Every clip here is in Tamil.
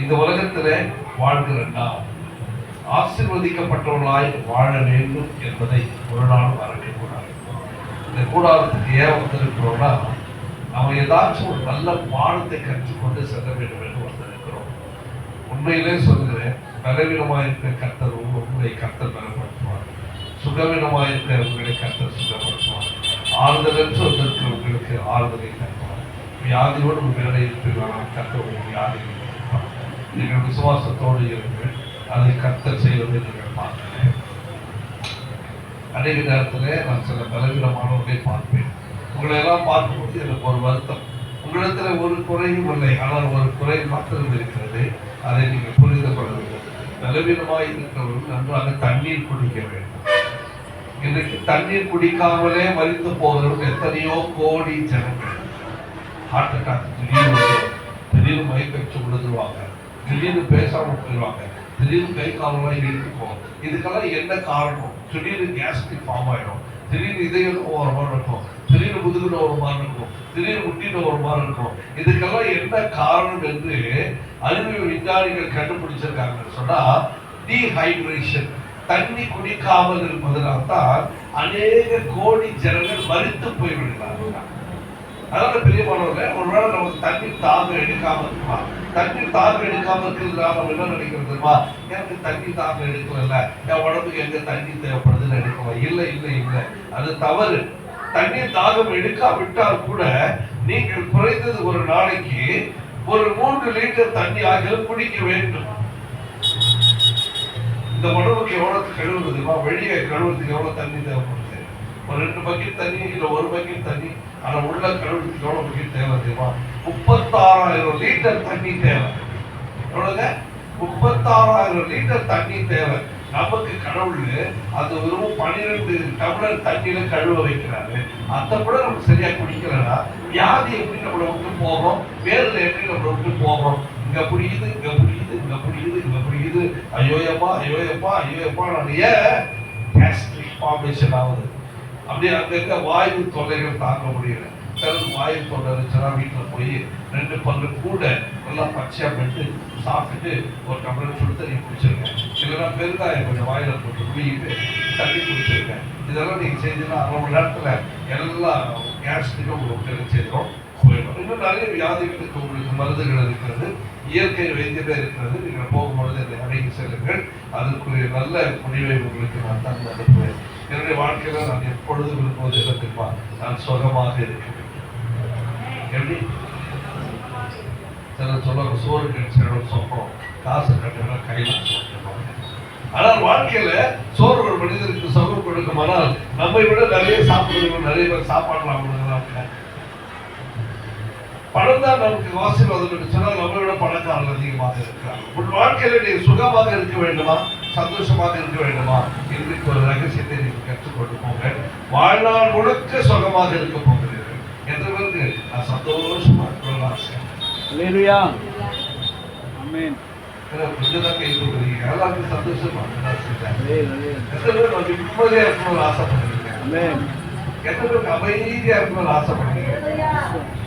இந்த உலகத்திலே வாழ்கிற நாம் ஆசீர்வதிக்கப்பட்டவர்களாய் வாழ வேண்டும் என்பதை ஒரு நாள் மறக்கக்கூடாது. இந்த கூடாரத்துக்கு ஏன் வந்திருக்கிறோம்னா, நம்ம ஏதாச்சும் ஒரு நல்ல பாடத்தை கற்றுக்கொண்டு செல்ல வேண்டும் என்று வந்திருக்கிறோம். உண்மையிலே சொல்கிறேன், பலவீனமாயிருக்கிற கர்த்தர் உங்களை கர்த்தர் பலப்படுத்துவார், சுகவீனமாயிருக்கிற உங்களை கர்த்தர் சுகப்படுத்துவார், ஆறுதலற்று வந்திருக்கிற உங்களுக்கு ஆறுதலை தருவார், வியாதியோடு உங்களை இருக்கிறார் கர்த்தர் உங்கள் வியாதிகளை தருவார். நீங்கள் விசுவாசத்தோடு இருங்கள், அதை கர்த்தர் செய்வதை நீங்கள் பார்க்கிறேன். அநேக நேரத்தில் நான் சில பலவீனமானவர்களை பார்ப்பேன். உங்களை எல்லாம் பார்க்கும்போது எனக்கு ஒரு வருத்தம். உங்களிடத்தில் ஒரு குறையும் இல்லை, ஆனால் ஒரு குறை மாத்திரம் இருக்கிறது. அதை நீங்கள் புரிந்து கொள்ள வேண்டும். பலவீனமாக இருக்கிறவர்கள் நன்றாக தண்ணீர் குடிக்க வேண்டும். இன்றைக்கு தண்ணீர் குடிக்காமலே மறித்து போகிறவர்கள் எத்தனையோ கோடி ஜனங்கள். ஹார்ட் அட்டாக் திடீர்னு மயக்கச்சு விழுதுருவாங்க, திடீர்னு பேசாம போயிடுவாங்க, திடீர்னு கை காலெல்லாம் இழுத்துக்கும். இதுக்கெல்லாம் என்ன காரணம்? திடீர்னு கேஸ்ட்ரிக் ஃபார்ம் ஆயிடும், திடீர்னு இதயம் ஒரு மாதிரி இருக்கும், திடீர்னு முதுகுல ஒரு மாதிரி இருக்கும், திடீர்னு முட்டின ஒரு மாதிரி இருக்கும். இதுக்கெல்லாம் என்ன காரணம் என்று அறிவியல் விஞ்ஞானிகள் கண்டுபிடிச்சிருக்காங்கன்னு சொன்னா, டீஹைட்ரேஷன், தண்ணி குடிக்காமல் இருப்பதனால் தான் அநேக கோடி ஜனங்கள் மரித்து போய்விடுகிறார்கள். அதனால பிரியமானவர்கள், ஒருவேளை நமக்கு தண்ணீர் தாகம் எடுக்காம இருக்கலாம். தண்ணீர் தாகம் எடுக்காம இருக்கிறதுனால நம்ம என்ன நினைக்கிறதுமா, எனக்கு தண்ணீர் தாகம் எடுக்கல, என் உடம்புக்கு எங்க தண்ணீர் தேவைப்படுதுன்னு எடுக்கலாம். இல்லை இல்லை இல்லை, அது தவறு. தண்ணீர் தாகம் எடுக்காவிட்டால் கூட நீங்கள் குறைந்தது ஒரு நாளைக்கு ஒரு 3 லிட்டர் தண்ணி ஆகியும் குடிக்க வேண்டும். இந்த உடம்புக்கு எவ்வளவு கழுவுறதுமா, வெளியே கழுவுறதுக்கு எவ்வளவு தண்ணி தேவைப்படுது? ஒரு 2 பக்கெட் தண்ணி இல்லை 1 பக்கெட் தண்ணி. ஆனா உள்ள கழுவுறதுக்கு எவ்வளவு பக்கெட் தேவை தெரியுமா? 36,000 லிட்டர் தண்ணி தேவை. எவ்வளவுங்க? 36,000 லிட்டர் தண்ணி தேவை. நமக்கு கடவுள் அது வெறும் 12 டம்ளர் தண்ணியில கழுவ வைக்கிறாரு. அதை கூட நமக்கு சரியா குடிக்கலன்னா வியாதி எப்படி நம்மளை விட்டு போகிறோம், வேர்ல எப்படி நம்மளை விட்டு போகிறோம். இங்க புரியுது, இங்க புரியுது, இங்க புரியுது, இங்க புரியுது, ஐயோயப்பா ஐயோயப்பா ஐயோயப்பா. நான் ஏன் கேஸ்ட்ரிக் ஃபார்மேஷன் ஆகுது? அப்படியே அங்க வாயு தொல்லைகள் தாங்க முடியல. சிலருக்கு வாயு தொல்லை இருந்துச்சுன்னா வீட்டில் போய் 2 பல்லு கூட நல்லா பச்சையா பெட்டு சாப்பிட்டுட்டு ஒரு டம்ளர் சுடு தண்ணி குடிச்சிருக்கேன். இல்லைன்னா பெருங்காயம் கொஞ்சம் வாயில போட்டு குடிக்கிட்டு தண்ணி குடிச்சிருக்கேன். இதெல்லாம் நீங்க செஞ்சீங்கன்னா 1/2 மணி நேரத்துல எல்லா கேஸ்ட்ரிக்கும் உங்களுக்கு செய்தோம் போயிடும். இன்னும் நிறைய வியாதிகளுக்கு உங்களுக்கு மருந்துகள் இருக்கிறது, இயற்கை வைத்தியமே இருக்கிறது. நீங்கள் போகும்பொழுது என்னை அணுகி செல்லுங்கள். அதற்குரிய நல்ல முடிவை உங்களுக்கு நான் தந்து அனுப்புவேன். என்னுடைய வாழ்க்கையில நான் எப்பொழுது விரும்புவது இடத்திற்பா, நான் சுகமாக இருக்கிறேன். எப்படி சிலர் சொல்லுவாங்க, சோறு கிடைச்சிடும் சொப்பம், காசு கட்டினா கையில சொல்லுவாங்க. ஆனால் வாழ்க்கையில சோறு ஒரு மனிதருக்கு சுகம் கொடுக்குமானால் நம்மை விட நிறைய சாப்பிடுறவங்க நிறைய பேர் சாப்பாடுலாம் பணம் தான் நமக்கு ஆசீர்வாதம் சொன்னால் நம்மை விட பணக்காரர்கள் அதிகமாக இருக்கிறாங்க. உன் வாழ்க்கையில நீ சுகமாக இருக்க வேண்டுமா, சந்தோஷமாக இருக்க வேண்டுமா? இன்றைக்கு ஒரு ரகசியத்தை நீங்கள் கற்றுக்கொண்டு போங்க. வாழ்நாள் முழுக்க சுகமாக இருக்க போகிறீர்கள் என்றவருக்கு நான் சந்தோஷமா இருக்கணும்னு ஆசை. எல்லாருக்கும் சந்தோஷமா நிம்மதியா இருக்கணும்னு ஆசைப்படுறீங்க. எத்தனை பேருக்கு அமைதியா இருக்கணும்னு ஆசைப்படுறீங்க?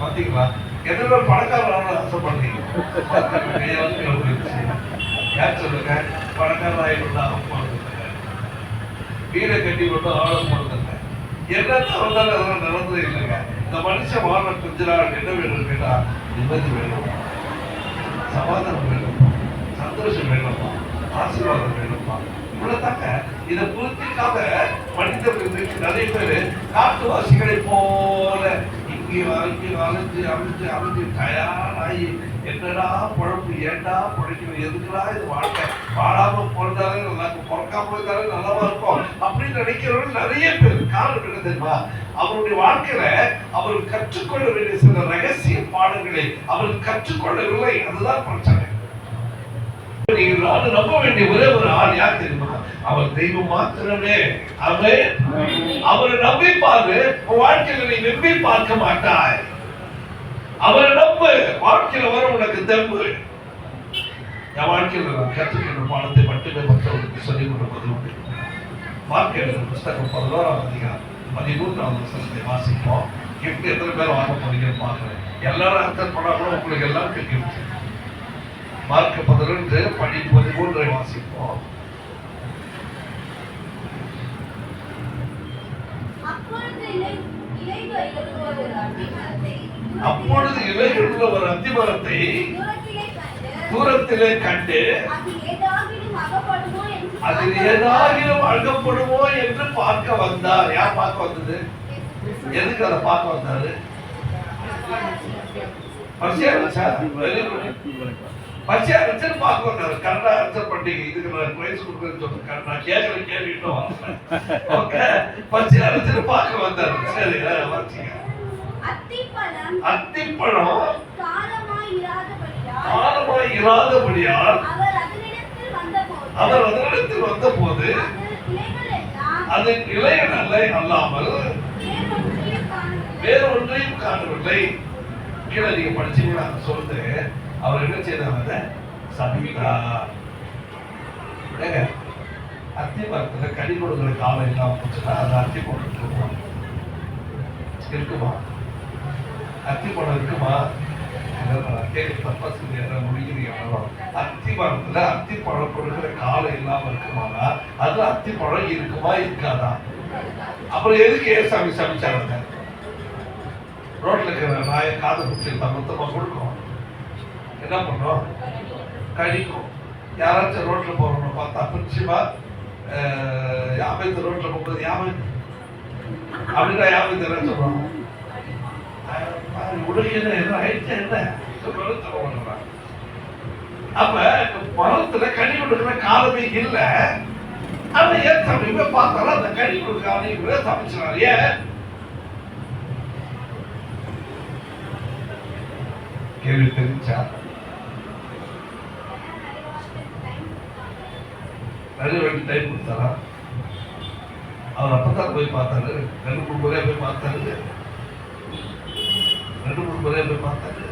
பாத்தீங்களா? எத்தனை பேர் பணக்காரன் ஆசைப்படுறீங்க? யார் சொல்லுங்க? பணக்காரன் ஆயிடும் வீடை கட்டி கொண்டு ஆழம் பண்ணுங்க. என்னதான் வந்தாலும் அதெல்லாம் நடந்ததே இல்லைங்க. இந்த மனுஷன் வாழ கொஞ்ச நாள் என்ன வேணும் கேட்டா, நிம்மதி வேணும், சமாதானம் வேணுமா, சந்தோஷம் வேணுமா, ஆசீர்வாதம் வேணுமா, இவ்வளவுதாங்க. இதை புரிஞ்சிக்காம மனிதர்கள் நிறைய பேர் காட்டுவாசிகளை போல இங்கே அலைஞ்சு அலைஞ்சு அலைஞ்சு அலைஞ்சு தயாராகி என்னடா பழப்பு, ஏண்டா பழைக்கணும், எதுக்குடா இது வாழ்க்கை, வாழாம பிறந்தாலே நல்லா இருக்கும், பிறக்காம இருந்தாலே நல்லாவா இருக்கும் அப்படின்னு நினைக்கிறவர்கள் நிறைய பேர். காரணம் என்ன தெரியுமா? அவருடைய வாழ்க்கையில அவர்கள் கற்றுக்கொள்ள வேண்டிய சில ரகசிய பாடங்களை அவர்கள் கற்றுக்கொள்ளவில்லை. அதுதான் பிரச்சனை. நம்ப வேண்டிய ஒரே ஒரு ஆள் யார் தெரியுமா? அவர் தெய்வம் மாத்திரமே. அவரை நம்பி பாரு, வாழ்க்கையில நீ நம்பி பார்க்க மாட்டாய். அவரை நம்பு, வாழ்க்கையில வர உனக்கு தெம்பு. என் வாழ்க்கையில நான் கற்றுக்கின்ற பாடத்தை மட்டுமே மற்றவர்களுக்கு சொல்லிக் கொடுப்பது உண்டு. வாழ்க்கையில புஸ்தகம் 11ஆம் அதிகாரம் 13ஆம் வசனத்தை வாசிப்போம். கிஃப்ட் எத்தனை பேர் வாங்க போறீங்கன்னு பார்க்கிறேன். எல்லாரும் ஆன்சர் பண்ணா கூட உங்களுக்கு எல்லாருக்கும் கிஃப்ட். மார்க் 12 13 வாசிப்போம். அப்பொழுது இலைகள் உள்ள ஒரு அத்திமரத்தை தூரத்திலே கண்டு அதில் ஏதாகிலும் அகப்படுமோ என்று பார்க்க வந்தார். யார் பார்க்க வந்தது? எதுக்கு அதை பார்க்க வந்தாரு? பசியா வச்சு பார்க்க வந்தாரு. கரெக்டா ஆன்சர் பண்ணீங்க. இதுக்கு நான் பிரைஸ் கொடுக்குறேன்னு சொன்னேன். நான் கேட்கற கேள்வி ஓகே. பசியா வச்சு பார்க்க வந்தாரு. சரி, வாசிங்க. அத்திப்பழம் காலமாய் இராதபடியால் அவர் அதனிடத்தில் வந்தபோது அதன் இலைகள் அல்லாமல் வேறொன்றையும் காணவில்லை. கீழே நீங்க படிச்சீங்கன்னா சொல்லுது, அவர் என்ன செய்தார்? சபித்தார். அத்தி மரத்துல கனி கொடுக்கிற காலம் எல்லாம் போச்சுன்னா அது அத்தி பழம் இருக்குமா? அத்தி பழம் இருக்குமா? அத்தி மரத்துல அத்தி பழம் கொடுக்கிற காலம் இல்லாம இருக்குமானா அது அத்தி பழம் இருக்குமா இருக்காதா? அப்புறம் எதுக்கு ஏசாமி சமைச்சாங்க? ரோட்ல இருக்கிற நாயை காதை பிடிச்சிருந்தா மொத்தமா கொடுக்கும். என்ன பண்ணோம்? கடிக்கும். யாராச்சும் ரோட்ல போறோம் பார்த்தா பிடிச்சுமா யாபத்து ரோட்ல போகும்போது யாபத்து அப்படின்னா யாபத்து என்ன சொல்றோம்? அப்ப மரத்துல கனி கொடுக்கிற காலமே இல்ல. ஆனா ஏன் சமீப பார்த்தாலும் அந்த கனி கொடுக்கிற சமைச்சாரு. ஏன்? கேள்வி தெரிஞ்சா நிறைய வாட்டி டைம் கொடுத்தாரா? அவர் அப்பதான் போய் பார்த்தாரு. 2-3 முறையா போய் பார்த்தாரு. 2-3 முறையா போய் பார்த்தாரு.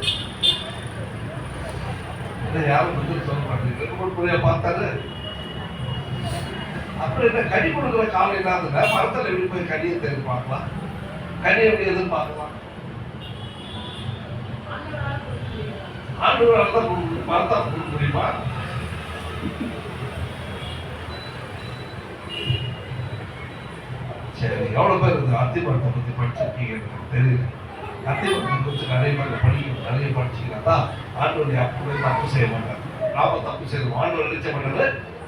யாரும் வந்து சொல்ல மாட்டேங்க. 2-3 முறையா பார்த்தாரு. அப்புறம் என்ன கனி கொடுக்குற காலம் இல்லாததுல மரத்துல எப்படி போய் கனியை தெரிஞ்சு பார்க்கலாம்? கனி எப்படி எதிர்பார்க்கலாம்? ஆண்டவரால் தான் மரத்தா கொடுக்க முடியுமா? சரி, எவ்வளவு பேர் இந்த அத்தி மரத்தை பத்தி படிச்சிருக்கீங்க தெரியல. அத்தி மரத்தை குறித்து நிறைய பேர் படிக்கணும். நிறைய படிச்சீங்கன்னா தான் ஆண்டவருடைய அப்பவே தப்பு செய்ய மாட்டார். நாம தப்பு செய்யணும். ஆண்டவர் நினைச்ச மாட்டாரு,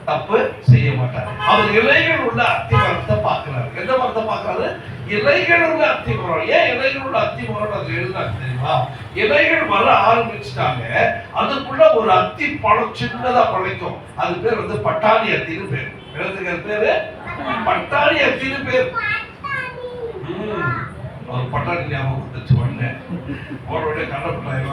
தப்பு செய்ய மாட்டார். அவர் இலைகள் உள்ள அத்தி மரத்தை பார்க்கிறாரு. எந்த மரத்தை பார்க்கிறாரு? இலைகள் உள்ள அத்தி மரம். ஏன் இலைகள் உள்ள அத்தி மரம் அது எழுதாங்க தெரியுமா? இலைகள் வர ஆரம்பிச்சுட்டாங்க. அதுக்குள்ள ஒரு அத்தி பழம் சின்னதா பழைக்கும். அது பேர் வந்து பட்டாணி அத்தின்னு பேரு. எழுதுகிற பேரு பட்டாணி அத்தின்னு பேர். ஒரு பட்டாணி ஞாபகம் வந்துச்சு. உடனே அவருடைய கண்டப்பட்டாங்க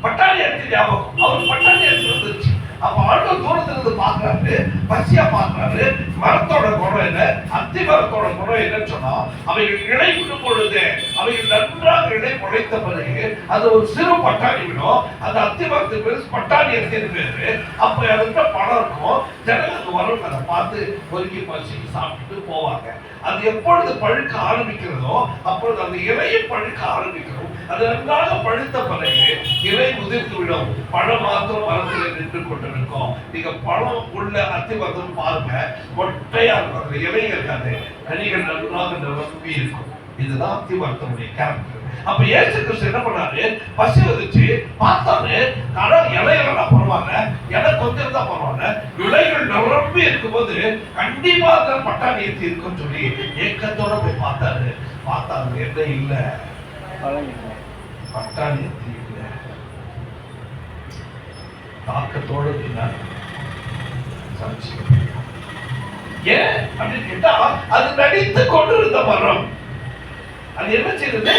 பட்டாணி அத்தி ஞாபகம். அவர் பட்டாணி அத்தி வந்துருச்சு. அப்ப ஆண்டவர் தூரத்துல இருந்து பாக்குறாரு, பசியா பாக்குறாரு. மரத்தோட குணம் என்ன? அத்தி மரத்தோட குணம் என்னன்னு சொன்னா, அவைகள் இலை விடும் பொழுது அவைகள் நன்றாக இலை முளைத்த பிறகு அது ஒரு சிறு பட்டாணி விடும். அந்த அத்தி மரத்துக்கு பேரு பட்டாணி அத்தின்னு பேரு. அப்ப அதுக்கு பழம் இருக்கும். ஜனங்களுக்கு வரும். அதை பார்த்து பொறுக்கி பறிச்சு சாப்பிட்டு போவாங்க. அது எப்பொழுது பழுக்க ஆரம்பிக்கிறதோ அப்பொழுது அந்த இலையை பழுக்க ஆரம்பிக்கிறோம். அது நன்றாக பழுத்த பிறகு இலை முதிர்ந்து விடும். பழம் மாத்திரம் மரத்தில் நின்று கொண்டிருக்கும். நீங்க பழம் உள்ள அத்தி மரத்தை பாருங்க, மொட்டையா இருக்கும். அந்த இலை இருக்காது, கனிகள் நன்றாக நிரம்பி இருக்கும். இதுதான் அத்தி மரத்தினுடைய கேரக்டர். அப்ப இயேசு கிறிஸ்து என்ன பண்ணாரு? பசி வந்துச்சு, பார்த்தாரு. இலைகள் பரவாயில்ல, இலை கொஞ்சம் தான் பரவாயில்ல, இலைகள் நிரம்பி இருக்கும்போது கண்டிப்பா பட்டாணி ஏற்றி இருக்குன்னு சொல்லி ஏக்கத்தோட போய் பார்த்தாரு. பார்த்தாரு, என்ன இல்ல, பட்டாணி ஏற்றி இல்ல. தாக்கத்தோட ஏன் அப்படின்னு கேட்டா, அது நடித்து கொண்டிருந்த மரம். அது என்ன செய்தது?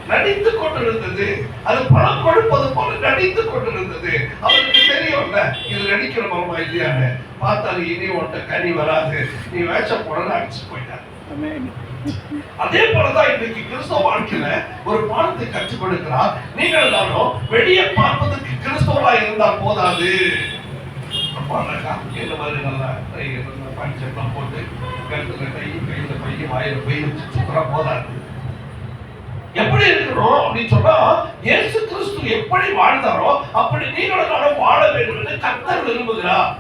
நடித்துக் கொண்டிருந்தது. அது பணம் கொடுப்பது போல நடித்துக் கொண்டிருந்தது. அவருக்கு தெரியும்ல இது நடிக்கிற மரமா இல்லையான்னு. பார்த்தாரு, இனி உன்ட்ட கனி வராது, நீ வேஷம் போடன்னு அடிச்சு போயிட்டாரு. அதே போலதான் இன்னைக்கு கிறிஸ்தவ வாழ்க்கையில ஒரு பாடத்தை கற்றுக் கொடுக்கிறார். நீங்கள் தானும் வெளியே பார்ப்பதற்கு கிறிஸ்தவரா இருந்தால் போதாது. இந்த மாதிரி நல்லா பஞ்செல்லாம் போட்டு கழுத்துல கையில பைய வாயில போய் சுத்தரா போதாது. எப்படி இருக்கிறோம் அப்படின்னு சொன்னா, இயேசு கிறிஸ்து எப்படி வாழ்ந்தாரோ அப்படி நீங்களும் நானும் வாழ வேண்டும் என்று கர்த்தர் விரும்புகிறார்.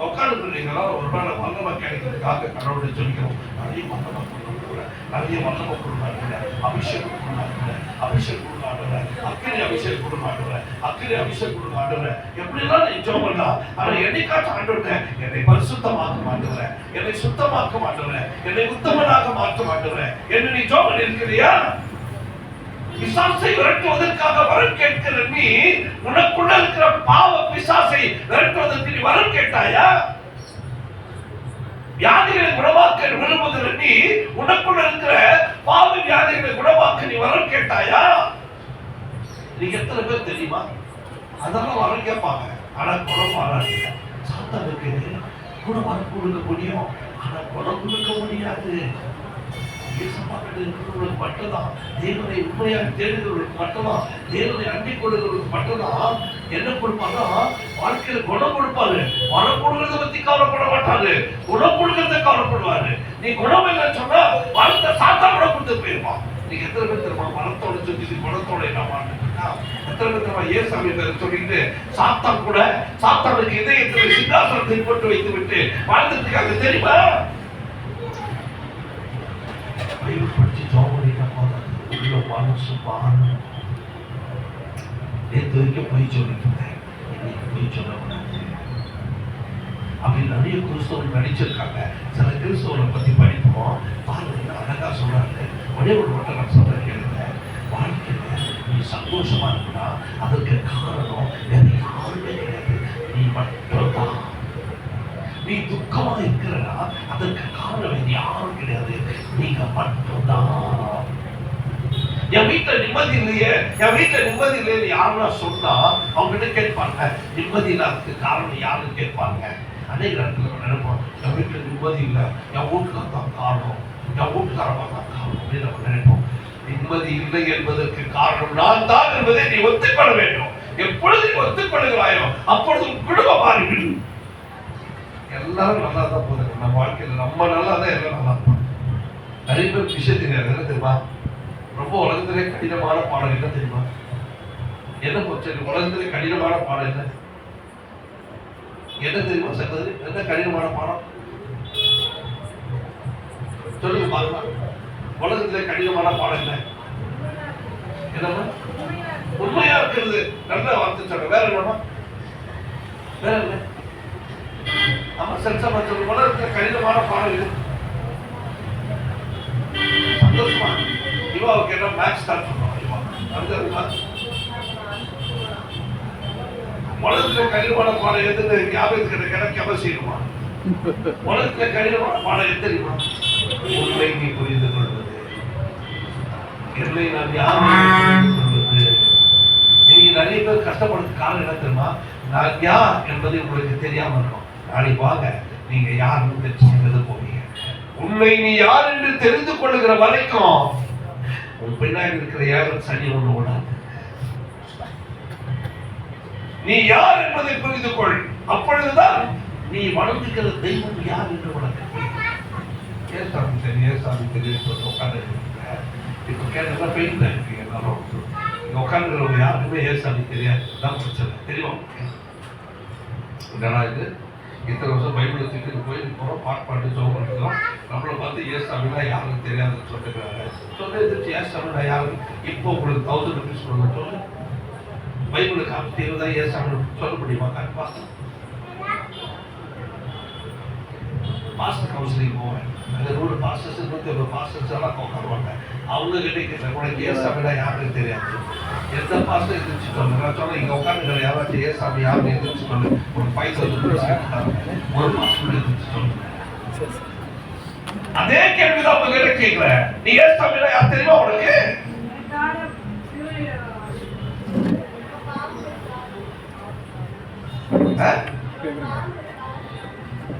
உட்காந்துருக்கீங்களா? ஒரு நாள் வல்லமை கிடைக்கிறதுக்காக கடவுளை சொல்லிக்கிறோம். நிறைய வல்லமை கொடுங்க, நிறைய வல்லமை கொடுங்க, அபிஷேகம் கொடுங்க, அபிஷேகம் கொடுங்க, அக்கினி அபிஷேகம் கொடுங்க, அக்கினி அபிஷேகம் கொடுங்க. எப்படிலாம் நீ ஜெபம் பண்ணா அவன் என்னைக்காச்சும் ஆண்டவரே என்னை பரிசுத்தமாக்க மாட்டேன், என்னை சுத்தமாக்க மாட்டேன், என்னை உத்தமனாக மாற்ற மாட்டேன் என்று நீ ஜெபம் பண்ணி இருக்கிறியா? பிசாசை விரட்டுவதற்காக வரம் கேட்கிற நீ உனக்குள்ள இருக்கிற பாவ பிசாசை விரட்டுவதற்கு நீ வரம் கேட்டாயா? வியாதிகளை குணமாக்க விரும்புகிற நீ உனக்குள்ள இருக்கிற பாவ வியாதிகளை குணமாக்க நீ வரம் கேட்டாயா? நீங்க எத்தனை பேர் தெரியுமா? அதெல்லாம் வரம் கேட்பாங்க, ஆனா குணம் வராது. சாத்தானுக்கு குணம் கொடுக்க முடியும், ஆனா குணம் கொடுக்க முடியாது. மட்டும்தான் தேவனை உண்மையாக தேடுகிறவர்களுக்கு மட்டும்தான், தேவனை அண்டிக் கொள்ளுகிறவர்களுக்கு மட்டும்தான் என்ன கொடுப்பாங்க? வாழ்க்கையில குணம் கொடுப்பாரு. வரம் கொடுக்கறத பத்தி கவலைப்பட மாட்டாரு, குணம் கொடுக்கறத கவலைப்படுவாரு. நீ குணம் இல்லைன்னு சொன்னா வாழ்க்கை சாத்தா குணம் கொடுத்து போயிருவான். நீங்க எத்தனை பேர் தெரியுமா மனத்தோட சுத்தி குணத்தோட என்ன மாட்டா? எத்தனை பேர் தெரியுமா ஏசாமி பேரை சொல்லிட்டு சாத்தான் கூட சாத்தானுக்கு இதயத்தில் சிங்காசனத்தை போட்டு வைத்து விட்டு வாழ்ந்துட்டு தெரியுமா? படிச்சு ஜோமடிக்க உள்ள மனசு பாருங்க. நேற்று வரைக்கும் போய் சொல்லிட்டு இருந்தேன், இன்னைக்கு போய் சொல்லக்கூடாது. அப்படி நிறைய கிறிஸ்தவர்கள் நடிச்சிருக்காங்க. சில கிறிஸ்தவரை பத்தி படிப்போம், பாருங்க அழகா சொல்றாங்க. ஒரே ஒரு மட்டும் நான் சொல்றேன் கேளுங்க. வாழ்க்கையில நீ சந்தோஷமா இருக்குன்னா அதற்கு காரணம் வேற யாருமே கிடையாது, நீ மட்டும்தான். நீ துக்கமா இருக்கிறனா அதற்கு காரணம் யாரும் கிடையாது, நீங்க மட்டும்தான். என் வீட்டுல நிம்மதி இல்லையே, என் வீட்டுல நிம்மதி இல்லையே யாருன்னா சொன்னா அவங்க கிட்ட கேட்பாங்க, நிம்மதி இல்லாததுக்கு காரணம் யாருன்னு கேட்பாங்க. அநேக இடத்துல நினைப்போம், என் வீட்டுல நிம்மதி இல்லை, என் வீட்டுக்கார தான் காரணம், என் வீட்டுக்காரமா தான் காரணம் அப்படின்னு நம்ம நினைப்போம். நிம்மதி இல்லை என்பதற்கு காரணம் நான் தான் என்பதை நீ ஒத்துக்கொள்ள வேண்டும். எப்பொழுது நீ ஒத்துக்கொள்கிறாயோ அப்பொழுது குடும்பம் மாறிவிடும். எல்லாரும் நல்லா தான் போகுது நம்ம வாழ்க்கையில, நம்ம நல்லா தான் எல்லாம் நல்லா இருப்பாங்க. நிறைய பேர் விஷயம் தெரியாது. என்ன தெரியுமா? ரொம்ப உலகத்திலே கடினமான பாடம் என்ன தெரியுமா? என்ன போச்சு உலகத்திலே கடினமான பாடம் என்ன? என்ன தெரியுமா சகோதரி? என்ன கடினமான பாடம் சொல்லுங்க பாருங்க. உலகத்திலே கடினமான பாடம் என்ன? என்னமா? உண்மையா இருக்கிறது. நல்ல வார்த்தை சொல்ற. வேற என்னமா? வேற என்ன? ஆமா, சென்சமா சொல்ற. உலகத்துல கடினமான பாடம் இது. சந்தோஷமா இவாவுக்கு என்ன மேட்ச் ஸ்டார்ட் பண்ணுவோம். உலகத்துல கடினமான பாடம் எதுன்னு ஞாபகத்துக்கிட்ட கிடைக்காம செய்யணுமா? உலகத்துல கடினமான பாடம் எது தெரியுமா? உண்மை நீ புரிந்து கொள்வது, என்னை நான் யாரும் கொள்வது. நீங்க நிறைய பேர் கஷ்டப்படுறதுக்கு காரணம் என்ன தெரியுமா? நான் யார் என்பது உங்களுக்கு தெரியாம இருக்கும். நாளைக்கு வாங்க, நீங்க யாருன்னு தெரிஞ்சுக்கிறது போவீங்க. உன்னை நீ யார் என்று தெரிந்து கொள்ளுகிற வரைக்கும் உன் பின்னாடி இருக்கிற யாரும் சனி ஒன்று ஓடாது. நீ யார் என்பதை புரிந்து கொள். அப்பொழுதுதான் நீ வளர்ந்துக்கிற தெய்வம் யார் என்று உனக்கு ஏசாமி தெரியும், ஏசாமி தெரியும் சொல்லி உட்காந்து இப்ப கேட்டா பெயிண்ட் இருக்கீங்க. எல்லாரும் உட்காந்துக்கிறவங்க யாருக்குமே ஏசாமி தெரியாது, தான் பிரச்சனை. தெரியும் என்னடா இது, இத்தனை வருஷம் பைபிளை தூக்கிட்டு கோயிலுக்கு போகிறோம், பாட்டு ஜோம் பண்ணிக்கிறோம், நம்மளை பார்த்து ஏசாமினா யாருன்னு தெரியாதுன்னு சொல்லிட்டுருக்காங்க. சொல்லி எதிர்த்து ஏசாமினா யாரு? இப்போ உங்களுக்கு 1000 rupees கொடுங்க சொல்லு, பைபிளுக்கு அப்படி இருந்தால் ஏசாமி சொல்ல முடியுமா? கண்டிப்பா பாஸ்டர் கவுன்சிலிங் போவேன். அந்த 100 பாஸ்டர்ஸ் 150 பாஸ்டர்ஸ் எல்லாம் உட்காருவாங்க. அவங்க கிட்ட கேட்குறேன், உனக்கு ஏசாமினா யாருன்னு தெரியாது, எந்த பாஸ்டர் எதிர்த்து சொல்லு. நான் சொன்னேன், இங்கே உட்காந்துக்கிற யாராச்சும் ஏசாமி யாருன்னு எதிர்த்து சொல்லு, ஒரு 5000 rupees ஒரு பாஸ்டர் எதிர்த்து சொல்லு. அதே கேள்விதான் உங்க கிட்ட கேட்கிறேன், நீ ஏசாமினா யார் தெரியுமா உனக்கு?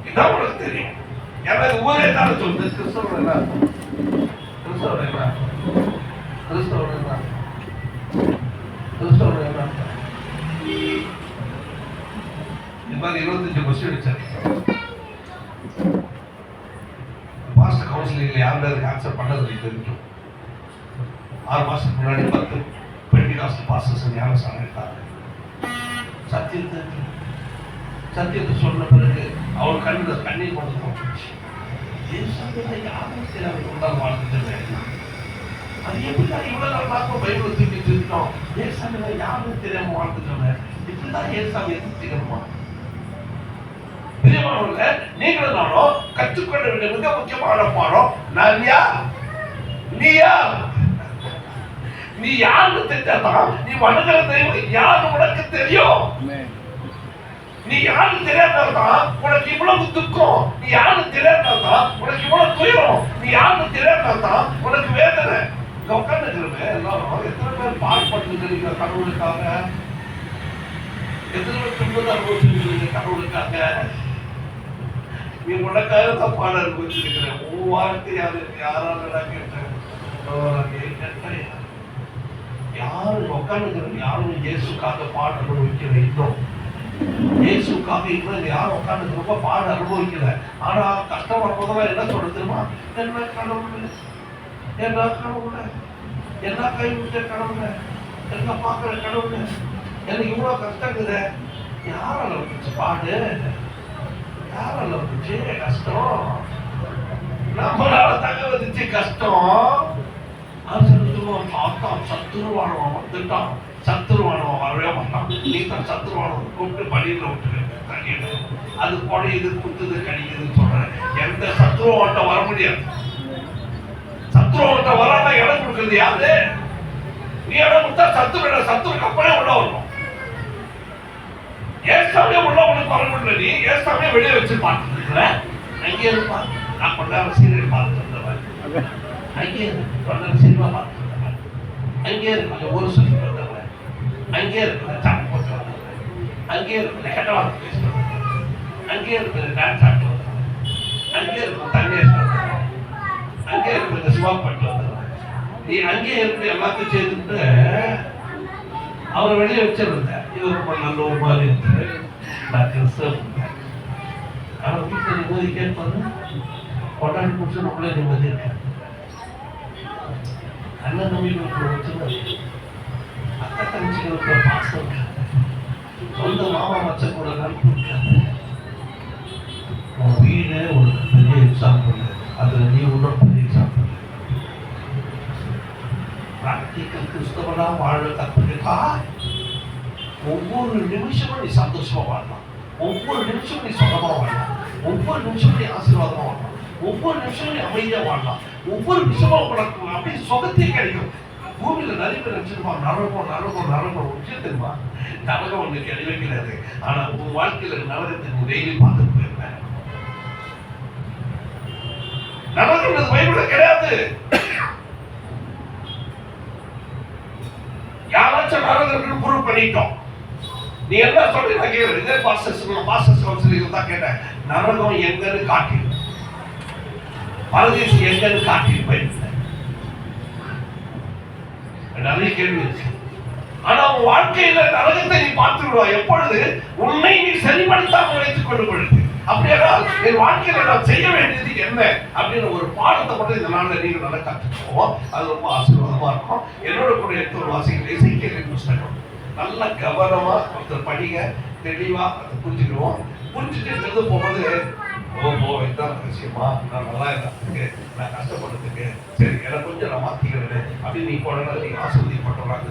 இதான் உனக்கு தெரியும். எனக்கு ஊரே தான் சொல்லுது கிறிஸ்தவன் என்ன, கிறிஸ்தவன் என்ன, கிறிஸ்தவன் என்ன, கிறிஸ்தவன் என்ன. இந்த மாதிரி 25 கொஸ்டின் வச்சாரு. பாஸ்டர் கவுன்சிலிங்ல யாரும் ஆன்சர் பண்ணது தெரியும். 6 மாசத்துக்கு முன்னாடி 10 பெண்டிகாஸ்ட் பாஸ்டர்ஸ் ஞானஸ்நானம் எடுத்தாங்க. சத்தியத்தை சத்தியத்தை சொன்ன பிறகு அவர் கண்ணீர் கொண்டு போச்சு. யாரும் தெரியாம வாழ்ந்துட்டு அது எப்படிதான் இவ்வளவு நாள் பார்க்க பைபிள் தூக்கிட்டு இருக்கோம். ஏசாமியில யாரும் தெரியாம வாழ்ந்துட்டோம். இப்படிதான் ஏசாமி எதிர்த்துக்கணுமா? பிரியமானவர்களே, நீங்களும் நானும் கற்றுக்கொள்ள வேண்டிய மிக முக்கியமான பாடம், நான் யார், நீ யார். நீ யாருன்னு தெரிஞ்சாதான் நீ வணங்குற தெய்வம் யாரு உனக்கு தெரியும். நீ யாரும் தெரியாதான் உனக்கு இவ்வளவு துக்கம். நீ யாரும் தெரியாதான் உனக்கு இவ்வளவு துயரம். நீ யாரும் தெரியாதான் உனக்கு வேதனை. இங்க உட்காந்துருக்கிறவங்க எல்லாரும் எத்தனை பேர் பாடுபட்டு கடவுளுக்காக, எத்தனை பேர் துன்பத்தை அனுபவிச்சிருக்கிறீங்க கடவுளுக்காக. நீ உனக்காக தான் பாட அனுபவிச்சிருக்கிறேன். உன் வாழ்க்கை யாரால கேட்டேன். யாரும் உட்காந்துக்கிறவங்க யாரும் இயேசுக்காக பாட அனுபவிக்கிற இன்னும் இயேசுக்காக இன்னும் யாரும் உட்காந்து ரொம்ப பாட அனுபவிக்கல. ஆனா கஷ்டம் வரும்போதெல்லாம் என்ன சொல்றது தெரியுமா? என்ன கடவுள், என்ன கடவுள், என்ன கைவிட்ட கடவுள், என்ன பார்க்கிற கடவுள், எனக்கு இவ்வளவு கஷ்டங்குது. யாரால வந்துச்சு பாடு? யாரால வந்துச்சு கஷ்டம்? நம்மளால தங்க வந்துச்சு கஷ்டம். சத்துருவானவன் வந்துட்டான், சத்துருவானவன் வரவே மாட்டான். நீ தான் சத்துருவானவன் கூப்பிட்டு படியில விட்டு அது குடையுது, குத்துது, கடிக்குதுன்னு சொல்ற. எந்த சத்துருவான்ட்ட வர முடியாது. சத்துருவான்ட்ட வராம இடம் கொடுக்குறது யாரு? நீ இடம் கொடுத்தா சத்துருக்கு அப்பனே உள்ள வரணும். ஏசாமே உள்ள உனக்கு வர முடியல. நீ ஏசாமே வெளியே வச்சு பார்த்துட்டு இருக்கிற. அங்கே இருப்பா. நான் கொண்டாட சீரியல் பார்த்துட்டு இருந்தவன். அங்கே கொண்டாட சினிமா பார்த்துட்டு இருந்தவன். அங்கே இருக்க ஒரு சொல்லி வந்தவன். அங்கே இருக்கிற சாக்கு போட்டு வந்தவன். அங்கே இருக்கிற ஹெட்டவாக பேசுறவன். அங்கே இருக்கிற டான்ஸ் ஆட்டு வந்தவன். அங்கே இருக்கிற தண்ணீர் வந்தவன். அங்கே இருக்கிற ஸ்மாக் பண்ணிட்டு வந்தவன். நீ அங்கே இருக்கிற எல்லாத்தையும் சேர்த்துட்டு அவரை வெளியே வச்சிருந்த. இவர் ரொம்ப நல்ல ஒரு மாதிரி இருந்தாரு. நான் கிறிஸ்தவ அவர் வீட்டில் நிம்மதி கேட்பாங்க. கொண்டாடி முடிச்சு நம்மளே நிம்மதி இருக்காது. அண்ணன் நம்பிக்கை வச்சு அக்கா தங்கச்சிகளுக்கு பாசம் இருக்காது. சொந்த மாமா மச்சம் கூட நட்பு இருக்காது. உன் வீடு ஒரு பெரிய எக்ஸாம்பிள். அதுல நீ உள்ள பெரிய எக்ஸாம்பிள். பிராக்டிக்கல் கிறிஸ்தவனா வாழ கற்றுக்கிட்டா ஒவ்வொரு நிமிஷமும் நீ சந்தோஷமா வாழலாம். ஒவ்வொரு நிமிஷமும் நீ சொந்தமா வாழலாம். ஒவ்வொரு நிமிஷமும் நீ ஆசீர்வாதமா வாழலாம். ஒவ்வொரு நிமிஷமும் நீ அமைதியா வாழலாம். ஒவ்வொரு நிமிஷமும் உனக்கு அப்படி சுகத்தையே கிடைக்கும். பூமியில நிறைய பேர் நினைச்சிருப்பாங்க நரகம் விஷயம் தெரியுமா? நரகம் ஒண்ணு கிடையாது. ஆனா உன் வாழ்க்கையில நரகத்துக்கு டெய்லி பார்த்துட்டு போயிருப்பேன். நரகம் பைபிள்ல கிடையாது. யாராச்சும் நரகம் ப்ரூவ் பண்ணிட்டோம். நீ என்ன சொல்றீங்க கேட்கறது? இதே பாஸ்டர்ஸ் கவுன்சிலிங் தான் கேட்டேன். நரகம் எங்கன்னு காட்டி, பரதேசி எங்கன்னு காட்டி போயிருந்தேன். நிறைய கேள்வி இருக்கு. ஆனா உன் வாழ்க்கையில நரகத்தை நீ பார்த்துடுவா எப்பொழுது உன்னை நீ சரிப்படுத்தாமல் வைத்துக் கொண்டு பொழுது. அப்படியானால் என் வாழ்க்கையில நான் செய்ய வேண்டியது என்ன அப்படின்னு ஒரு பாடத்தை மட்டும் இந்த நாளில் நீங்க நல்லா கற்றுக்குவோம். அது ரொம்ப ஆசீர்வாதமா இருக்கும். என்னோட கூட எடுத்து ஒரு வாசிக்கிற எசேக்கியேலின் புத்தகம் நல்ல கவனமா ஒருத்தர் படிங்க, தெளிவா அதை புரிஞ்சுக்குவோம். புரிஞ்சுட்டு எழுத போகும்போது ஓஹோ இதுதான் விஷயமா, நான் நல்லா இருந்ததுக்கு, நான் கஷ்டப்படுறதுக்கு, சரி எனக்கு கொஞ்சம் நான் மாத்திக்கிறேன் அப்படின்னு நீ போனா நீங்க ஆசிரியப்பட்டவராக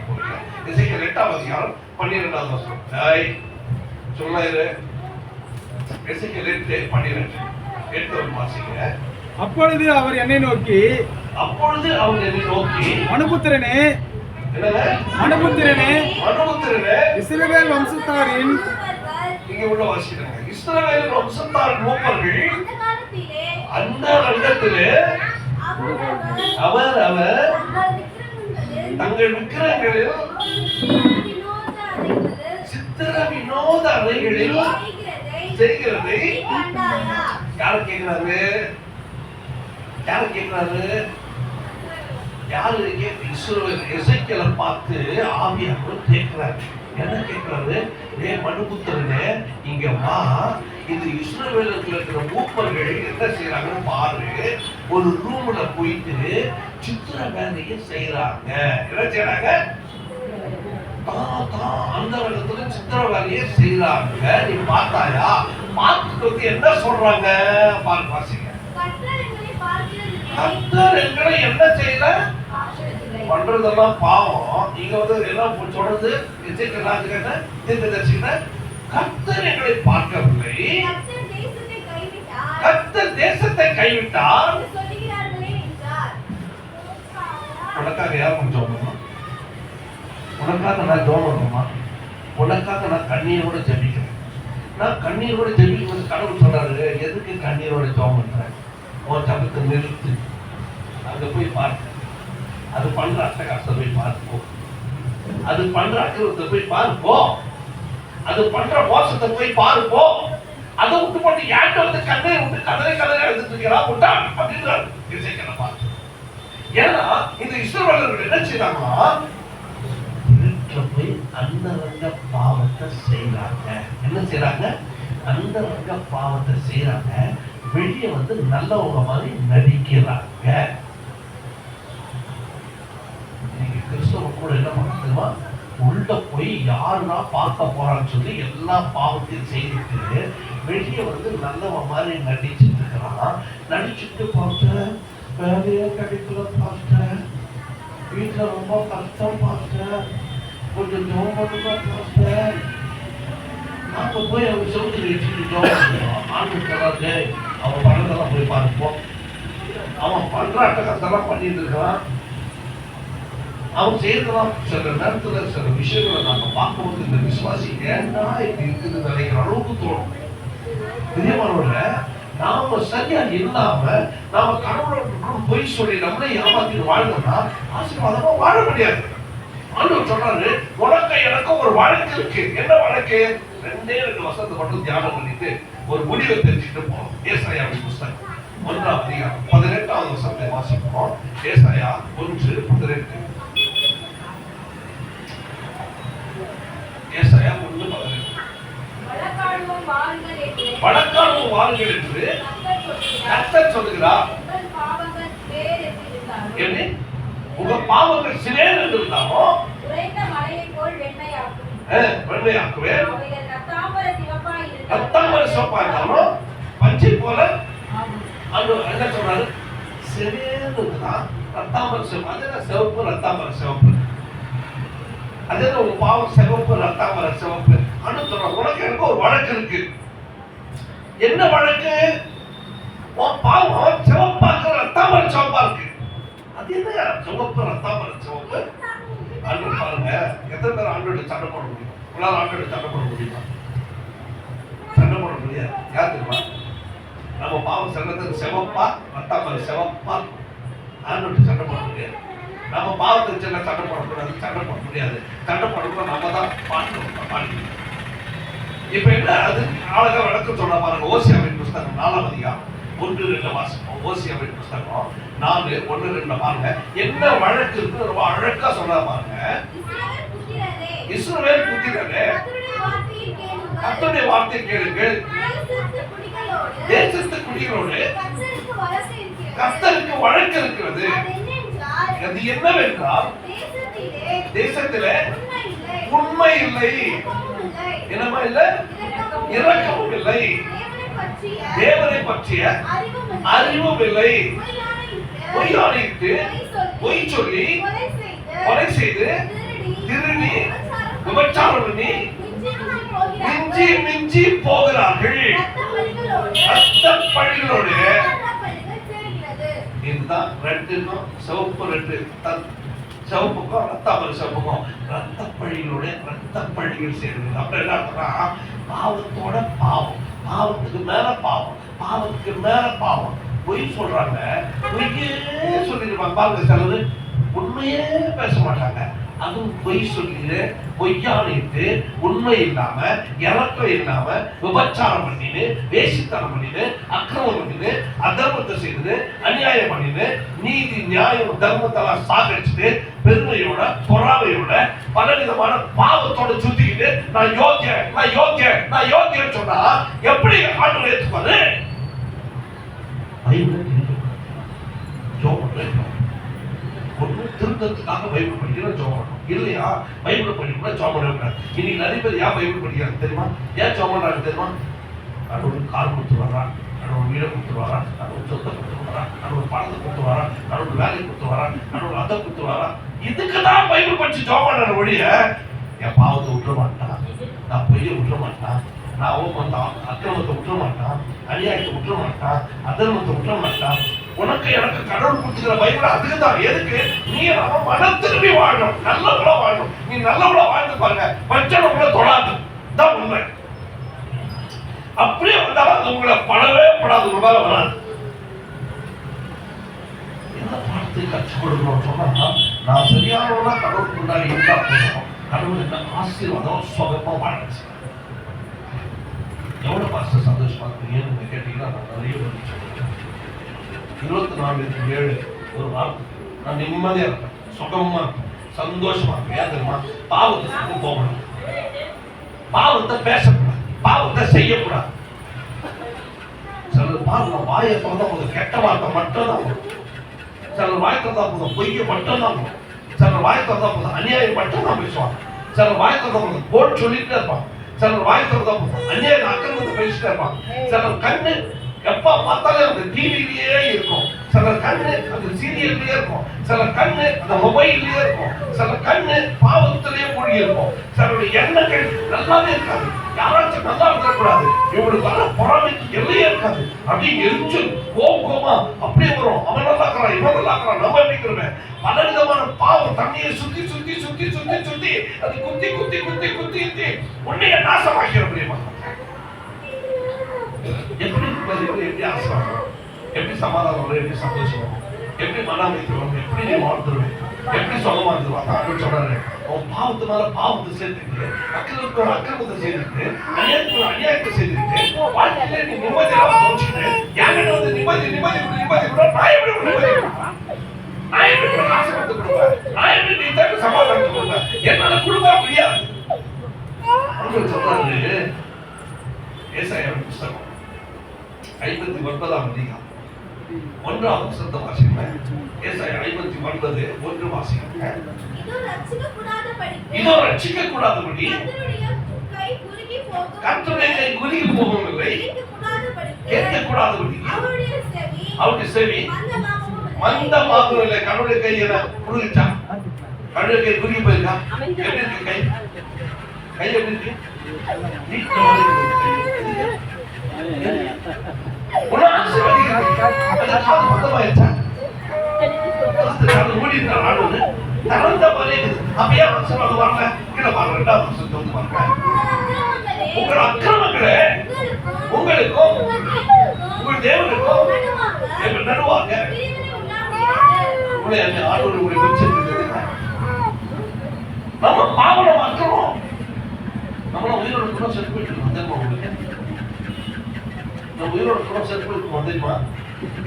போறீங்க. எசேக்கியேல் 8ஆம் அதிகாரம் 12ஆவது வசனம் சொல்லாரு. எசேக்கியேல் 8:12 வாசிங்க. அப்பொழுது அவர் என்னை நோக்கி மனுபுத்திரனே இஸ்ரவேல் வம்சத்தாரின் இங்க உள்ள வாசிக்கிறாங்க. இஸ்ரவேல் வம்சத்தாரின் மூப்பர்கள் அந்த இடத்திலே அவர் தங்கள் விக்கிரகங்களில் சித்திர வினோத அறைகளில் செய்கிறதை யாரு கேட்கிறாரு? யாரு எசேக்கியேலை பார்த்து ஆவியானவர் கேட்கிறாரு. என்ன கேட்கிறாரு? மனுபுத்திரனே இங்க வா, இந்த இஸ்ரவேலர்கள் இருக்கிற மூப்பர்கள் என்ன செய்யறாங்கன்னு பாரு. ஒரு ரூம்ல போயிட்டு சித்திர வேலையை செய்யறாங்க. என்ன செய்யறாங்க? அந்த இடத்துல சித்திரவதையை செய்யறாங்க. நீ பார்த்தாயா? பார்த்துட்டு வந்து என்ன சொல்றாங்க வாசிங்க. கர்த்தர் எங்களை என்ன செய்யல? பண்றதெல்லாம் பாவம். நீங்க வந்து எல்லாம் தொடர்ந்து கர்த்தர் எங்களை பார்க்கவில்லை, கர்த்தர் தேசத்தை கைவிட்டார். உனக்காக யார் கொஞ்சம் ஜெபம்? உனக்காக நான் ஜெபம் பண்ணுமா? உனக்காக நான் கண்ணீரோட ஜெபிக்கிறேன். நான் கண்ணீரோட ஜெபிக்கும் கடவுள் சொல்றாரு, எதுக்கு கண்ணீரோட ஜெபம் பண்றேன்? உன் ஜபத்தை நிறுத்து, அங்க போய் பார்க்க. அது பண்ற அட்டகாசத்தை போய் பார்ப்போம், அது பண்ற அக்கிரமத்தை போய் பார்ப்போம், அது பண்ற மோசத்தை போய் பார்ப்போம். அதை விட்டு போட்டு யார்கிட்ட வந்து கண்ணை விட்டு கதரை எடுத்துட்டு இருக்கிறான் விட்டான் அப்படின்றாரு இசைக்கலை பார்த்து. ஏன்னா இந்த இஸ்ரவேலர்கள் என்ன செய்யறாங்களா? வீட்டுல போய் அந்தரங்க பாவத்தை செய்யறாங்க. என்ன செய்யறாங்க? அந்தரங்க பாவத்தை செய்யறாங்க. வெளியே வந்து நல்லவங்க மாதிரி நடிக்கிறாங்க. நீங்க கிறிஸ்தவ கூட என்ன பண்ணுமா? உள்ள போய் யாருன்னா பார்க்க போறான்னு சொல்லி எல்லா பாவத்தையும் செய்துட்டு வெளியே வந்து நல்லவன் மாதிரி நடிச்சுட்டு இருக்கிறான். நடிச்சுட்டு பார்த்தேன், வேலையே கிடைக்கல பார்த்தேன், வீட்டுல ரொம்ப கஷ்டம் பார்த்தேன், கொஞ்சம் ஜோம் பண்ணுங்க பார்த்தேன். நாம போய் அவங்க சொல்லிட்டு வச்சுட்டு ஜோம் பண்ணுவோம். ஆண்டு சொல்லாது அவன் பணத்தெல்லாம் போய் பார்ப்போம். அவன் பண்ற அட்டகத்தெல்லாம் பண்ணிட்டு இருக்கிறான். அவன் செய்யறதெல்லாம் சில நேரத்துல சில விஷயங்களை நாம பார்க்கும்போது இந்த விசுவாசி ஏன்னா இப்படி இருக்குது நினைக்கிற அளவுக்கு தோணும். பிரியமானவர்கள, நாம சரியா இல்லாம நாம கடவுளோட பொய் சொல்லி நம்மளே ஏமாத்திட்டு வாழ்ந்தோம்னா ஆசீர்வாதமா வாழ முடியாது. ஆண்டவர் சொல்றாரு, உனக்கு எனக்கும் ஒரு வழக்கு இருக்கு. என்ன வழக்கு? 2 வசனத்தை மட்டும் தியானம் பண்ணிட்டு ஒரு முடிவை தெரிஞ்சுட்டு போறோம். ஏசாயாவின் புஸ்தகம் 1ஆம் அதிகாரம் 18வது வசனத்தை வாசிப்போம். ஏசாயா 1:18. ஏசாயா 1:18. வழக்காடும் வாருங்கள் என்று கர்த்தர் சொல்லுகிறார். எப்படி? உங்க பாவங்கள் சிலேர் என்று இருந்தாலும் வெண்மையாக்குவேன். ரத்தாம்பர சிவப்பா இருந்தாலும் பச்சை போல என்ன சொல்றாரு? சிலேர் தான் ரத்தாம்பர சிவப்பு. அது சிவப்பு, ரத்தாம்பர சிவப்பு. அதே உங்க பாவம் சிவப்பு, ரத்தாம்பர சிவப்பு. அண்ணன் சொல்றாங்க, உனக்கு எனக்கு ஒரு வழக்கு இருக்கு. என்ன வழக்கு? உன் பாவம் சிவப்பாக்கு ரத்தாம்பர சிவப்பா இருக்கு. அது என்ன சிவப்பு, ரத்தாம்பர சிவப்பு? ஆண்டு பாருங்க, எத்தனை பேர் ஆண்டோட சண்டை போட முடியும்? உங்களால் ஆண்டோட சண்டை போட முடியுமா? சண்டை போட முடியாது. யார் தெரியுமா? நம்ம பாவம் சங்கத்துக்கு சிவப்பா, ரத்தாம்பர சிவப்பா. ஆண்டோட சண்டை போட முடியாது. நம்ம பாவத்துக்கு சின்ன சண்டை போடக்கூடாது, சண்டை போட முடியாது. சண்டை போடக்கூடாது, நம்ம தான் பாடிக்கணும். இப்ப என்ன அது அழகா விளக்கம் சொல்ல பாருங்க. ஓசியாவின் புஸ்தகம் 4ஆம் அதிகாரம் 1-2 வாசிப்போம். ஓசியாவின் புஸ்தகம் 4:1-2 பாருங்க. என்ன வழக்கு இருக்கு ரொம்ப அழகா சொல்ல பாருங்க. இஸ்ரவேல் புத்திரரே, கர்த்தருடைய வார்த்தையை கேளுங்கள். தேசத்து குடிகளோடு கர்த்தருக்கு வழக்கு இருக்கிறது. அது என்னவென்றால் தேசத்திலே உண்மை இல்லை, என்னமா இல்லை, இரக்கமும் இல்லை, தேவனை பற்றிய அறிவும் இல்லை, பொய்யாளிட்டு பொய் சொல்லி கொலை செய்து திருடி விபச்சாரம் பண்ணி மிஞ்சி மிஞ்சி போகிறார்கள். ரத்த பழிகளோடு இதுதான் ரெண்டுக்கும் சிவப்பு, ரெண்டு சிவப்புக்கும் ரத்தாம்பர சிவப்புக்கும் ரத்த பழிகளோட ரத்த பழிகள் செய்யறது. அப்புறம் என்ன அர்த்தம்னா பாவத்தோட பாவம், பாவத்துக்கு மேல பாவம், பாவத்துக்கு மேல பாவம். பொய் சொல்றாங்க, பொய்யே சொல்லிருப்பாங்க. பாருங்க, சிலது உண்மையே பேச மாட்டாங்க. அதுவும் பொய் சொல்லிட்டு பொய்யானிட்டு உண்மை இல்லாம இறக்கம் இல்லாம விபச்சாரம் பண்ணிட்டு வேசித்தனம் பண்ணிட்டு அக்கிரமம் பண்ணிட்டு அதர்மத்தை செய்து அநியாயம் பண்ணிட்டு நீதி நியாயம் தர்மத்தெல்லாம் சாகடிச்சுட்டு பெருமையோட பொறாமையோட பலவிதமான பாவத்தோட சுத்திக்கிட்டு நான் யோக்கியன்னு சொன்னா எப்படி ஆண்டு ஏற்றுப்பாரு? ஒன்னும் திருத்த திருத்தத்துக்காக பைபிள் படிக்கிறோம் ஜெபம் பண்ணணும். இல்லையா பைபிள் படிக்கணும் ஜெபம் பண்ணக்கூடாது. இன்னைக்கு நிறைய பேர் ஏன் பைபிள் படிக்கிறாங்க தெரியுமா? ஏன் ஜெபம் பண்றாங்க தெரியுமா? கடவுள் கார் கொடுத்து வர்றான், கடவுள் வீடை கொடுத்து வரான், கடவுள் சொத்தை கொடுத்து வரான், கடவுள் பணத்தை கொடுத்து வரான், கடவுள் வேலை கொடுத்து வரான், கடவுள் அதை கொடுத்து வரான். இதுக்குதான் பைபிள் படிச்சு ஜெபம் பண்ண ஒழிய என் பாவத்தை விட்டுற மாட்டான், நான் பொய்ய விட்டுற மாட்டான், நான் அக்கிரமத்தை விட்டுற மாட்டான், அநியாயத்தை விட்டுற மாட்டான், அதர்மத்தை விட்டுற மாட்டான். உனக்கு எனக்கு கடவுள் கொடுத்துக்கிற பைபிள் அதுக்கு தான். எதுக்கு? நீ நம்ம மனம் திரும்பி வாழணும், நல்லவங்களா வாழணும். நீ நல்லவங்களா வாழ்ந்து பாருங்க, பச்சனவங்கள தொடாது தான் உண்மை. அப்படியே வந்தாலும் அது உங்களை படவே படாது, உங்களால வராது. என்ன பார்த்து கற்றுக் கொடுக்கணும்னு சொன்னா, நான் சரியானவனா கடவுளுக்கு முன்னாடி இருந்தா போதும், கடவுள் என்ன ஆசீர்வாதம் சுகமா வாழச்சு. எவ்வளவு பாஸ்டர் சந்தோஷமா இருக்கு கேட்டீங்கன்னா நான் நிறைய பதில் சொல்றேன். 24/7 ஒரு வாரத்துக்கு நான் நிம்மதியா இருப்பேன், சுகமா இருப்பேன், சந்தோஷமா இருப்பேன். ஏன் தெரியுமா? பாவத்தை போகணும், பாவத்தை பேசக்கூடாது, பாவத்தை செய்யக்கூடாது. சிலர் பாருங்க வாயை திறந்தா போதும் கெட்ட வார்த்தை மட்டும் தான் வரும், சிலர் வாயை திறந்தா போதும் பொய்ய மட்டும் தான் வரும், சிலர் வாயை திறந்தா போதும் அநியாயம் மட்டும் தான் பேசுவாங்க, சிலர் வாயை திறந்தா போதும் போட் சொல்லிட்டு இருப்பாங்க, சிலர் வாயை திறந்தா போதும் அநியாயம் அக்கிரமத்தை பேசிட்டே இருப்பாங்க. சிலர் கண்ணு எப்ப பார்த்தாலும் அந்த டிவிலேயே இருக்கும், சிலர் கண்ணு அந்த சீரியல்லையே இருக்கும், சிலர் கண்ணு அந்த மொபைல்லயே இருக்கும், சிலர் கண்ணு பாவத்திலேயே மூழ்கி இருக்கும். சிலருடைய எண்ணங்கள் நல்லாவே இருக்காது, யாராச்சும் நல்லா இருக்கக்கூடாது, இவங்களுக்கு வர பொறாமைக்கு எல்லையே இருக்காது. அப்படியே எரிச்சல் கோபமா அப்படியே வரும். அவன் நல்லா இருக்கிறான், இவன் நல்லா இருக்கிறான், நம்ம எப்படிங்கிறவன் பலவிதமான பாவம் தண்ணியை சுத்தி சுத்தி சுத்தி சுத்தி சுத்தி அது குத்தி குத்தி குத்தி குத்தி குத்தி உன்னைய நாசமாக்கிற முடியுமா? எப்படி எப்படி ஆசீர்வாதம், எப்படி சமாதானம் வரும், எப்படி சந்தோஷம் வரும், எப்படி மன அமைதி வரும், எப்படி நீ வாழ்ந்துருவேன், எப்படி சுகமா இருந்துருவாங்க. அப்படின்னு சொல்றாரு. உன் பாவத்து மேல பாவத்தை சேர்த்துக்கிட்டு, அக்கிரமத்தோட அக்கிரமத்தை சேர்த்துக்கிட்டு, அநியாயத்தோட அநியாயத்தை சேர்த்துக்கிட்டு, வாழ்க்கையில நீ நிம்மதியாக தோச்சுக்கிட்டு, என்கிட்ட வந்து நிம்மதி நிம்மதி நிம்மதி கூட நான் எப்படி நிம்மதி கொடுப்பேன், நான் எப்படி ஆசீர்வாதத்தை கொடுப்பேன், நான் எப்படி நீ தட்டு சமாதானத்தை கொடுப்பேன், என்னால கொடுக்க முடியாது. அப்படின்னு சொல்றாரு. ஏசாயா புஸ்தகம் 59ஆம் அதிகாரம் 1ஆம் வசனத்தை வாசிங்க. ஏசாயா 59:1 வாசிங்க. இதோ ரட்சிக்க கூடாதபடி கர்த்தருடைய கை குறுகி போகும் இல்லை, கேட்க கூடாதபடி அவருடைய செவி மந்தமாகும் இல்லை. கடவுளுடைய கை என்ன குறுகிச்சா? கடவுளுடைய கை குறுகி போயிருக்கா? எப்படி இருக்கு கை? கை எப்படி இருக்கு? உங்கள் அக்கிரமங்களே உங்களுக்கும் உங்கள் தேவனுக்கும் நடுவாக நம்ம பாவம் அக்கிரமம் நம்மள உயிரோட கூட செத்து போயிட்டு இருக்கோம். உங்களுக்கு நம்ம உயிரோட கூட செத்து போயிருக்கோம் தெரியுமா?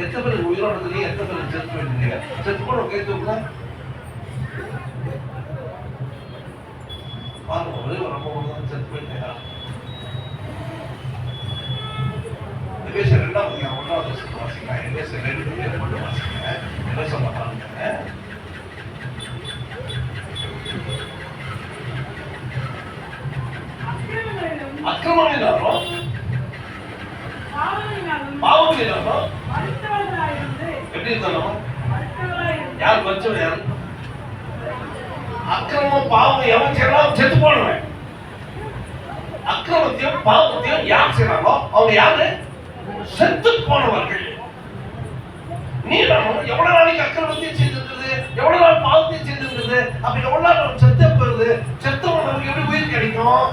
எத்தனை பேர் உயிரோட இருக்கீங்க, எத்தனை பேர் செத்து போயிருக்கீங்க? செத்து போன கை தூக்குனா பாருங்க, ஒரே ஒரு அம்மா தான் செத்து போயிருக்கீங்க. எபேசியர் 2ஆம் அதிகாரம் 1ஆவது வசனத்தை வாசிங்க. எபேசியர் 2:1 வாசிங்க. என்ன சொல்ல பாருங்க. அக்கிரமங்களினாலும் பாவங்களினாலும் எப்படி இருந்தாலும் யார் வச்சவன்? யாரு? அக்கிரமம் பாவம் எவன் செய்யலாம் செத்து போடுவேன். அக்கிரமத்தையும் பாவத்தையும் யார் செய்யறாங்களோ அவங்க யாரு? செத்து போனவர்கள். நீ எவ்வளவு நாளைக்கு அக்கிரமத்தையும் செய்திருக்கிறது, எவ்வளவு நாள் பாவத்தையும் செய்திருக்கிறது, அப்ப எவ்வளவு நாள் செத்து போயிருது? செத்தவனுக்கு எப்படி உயிர் கிடைக்கும்?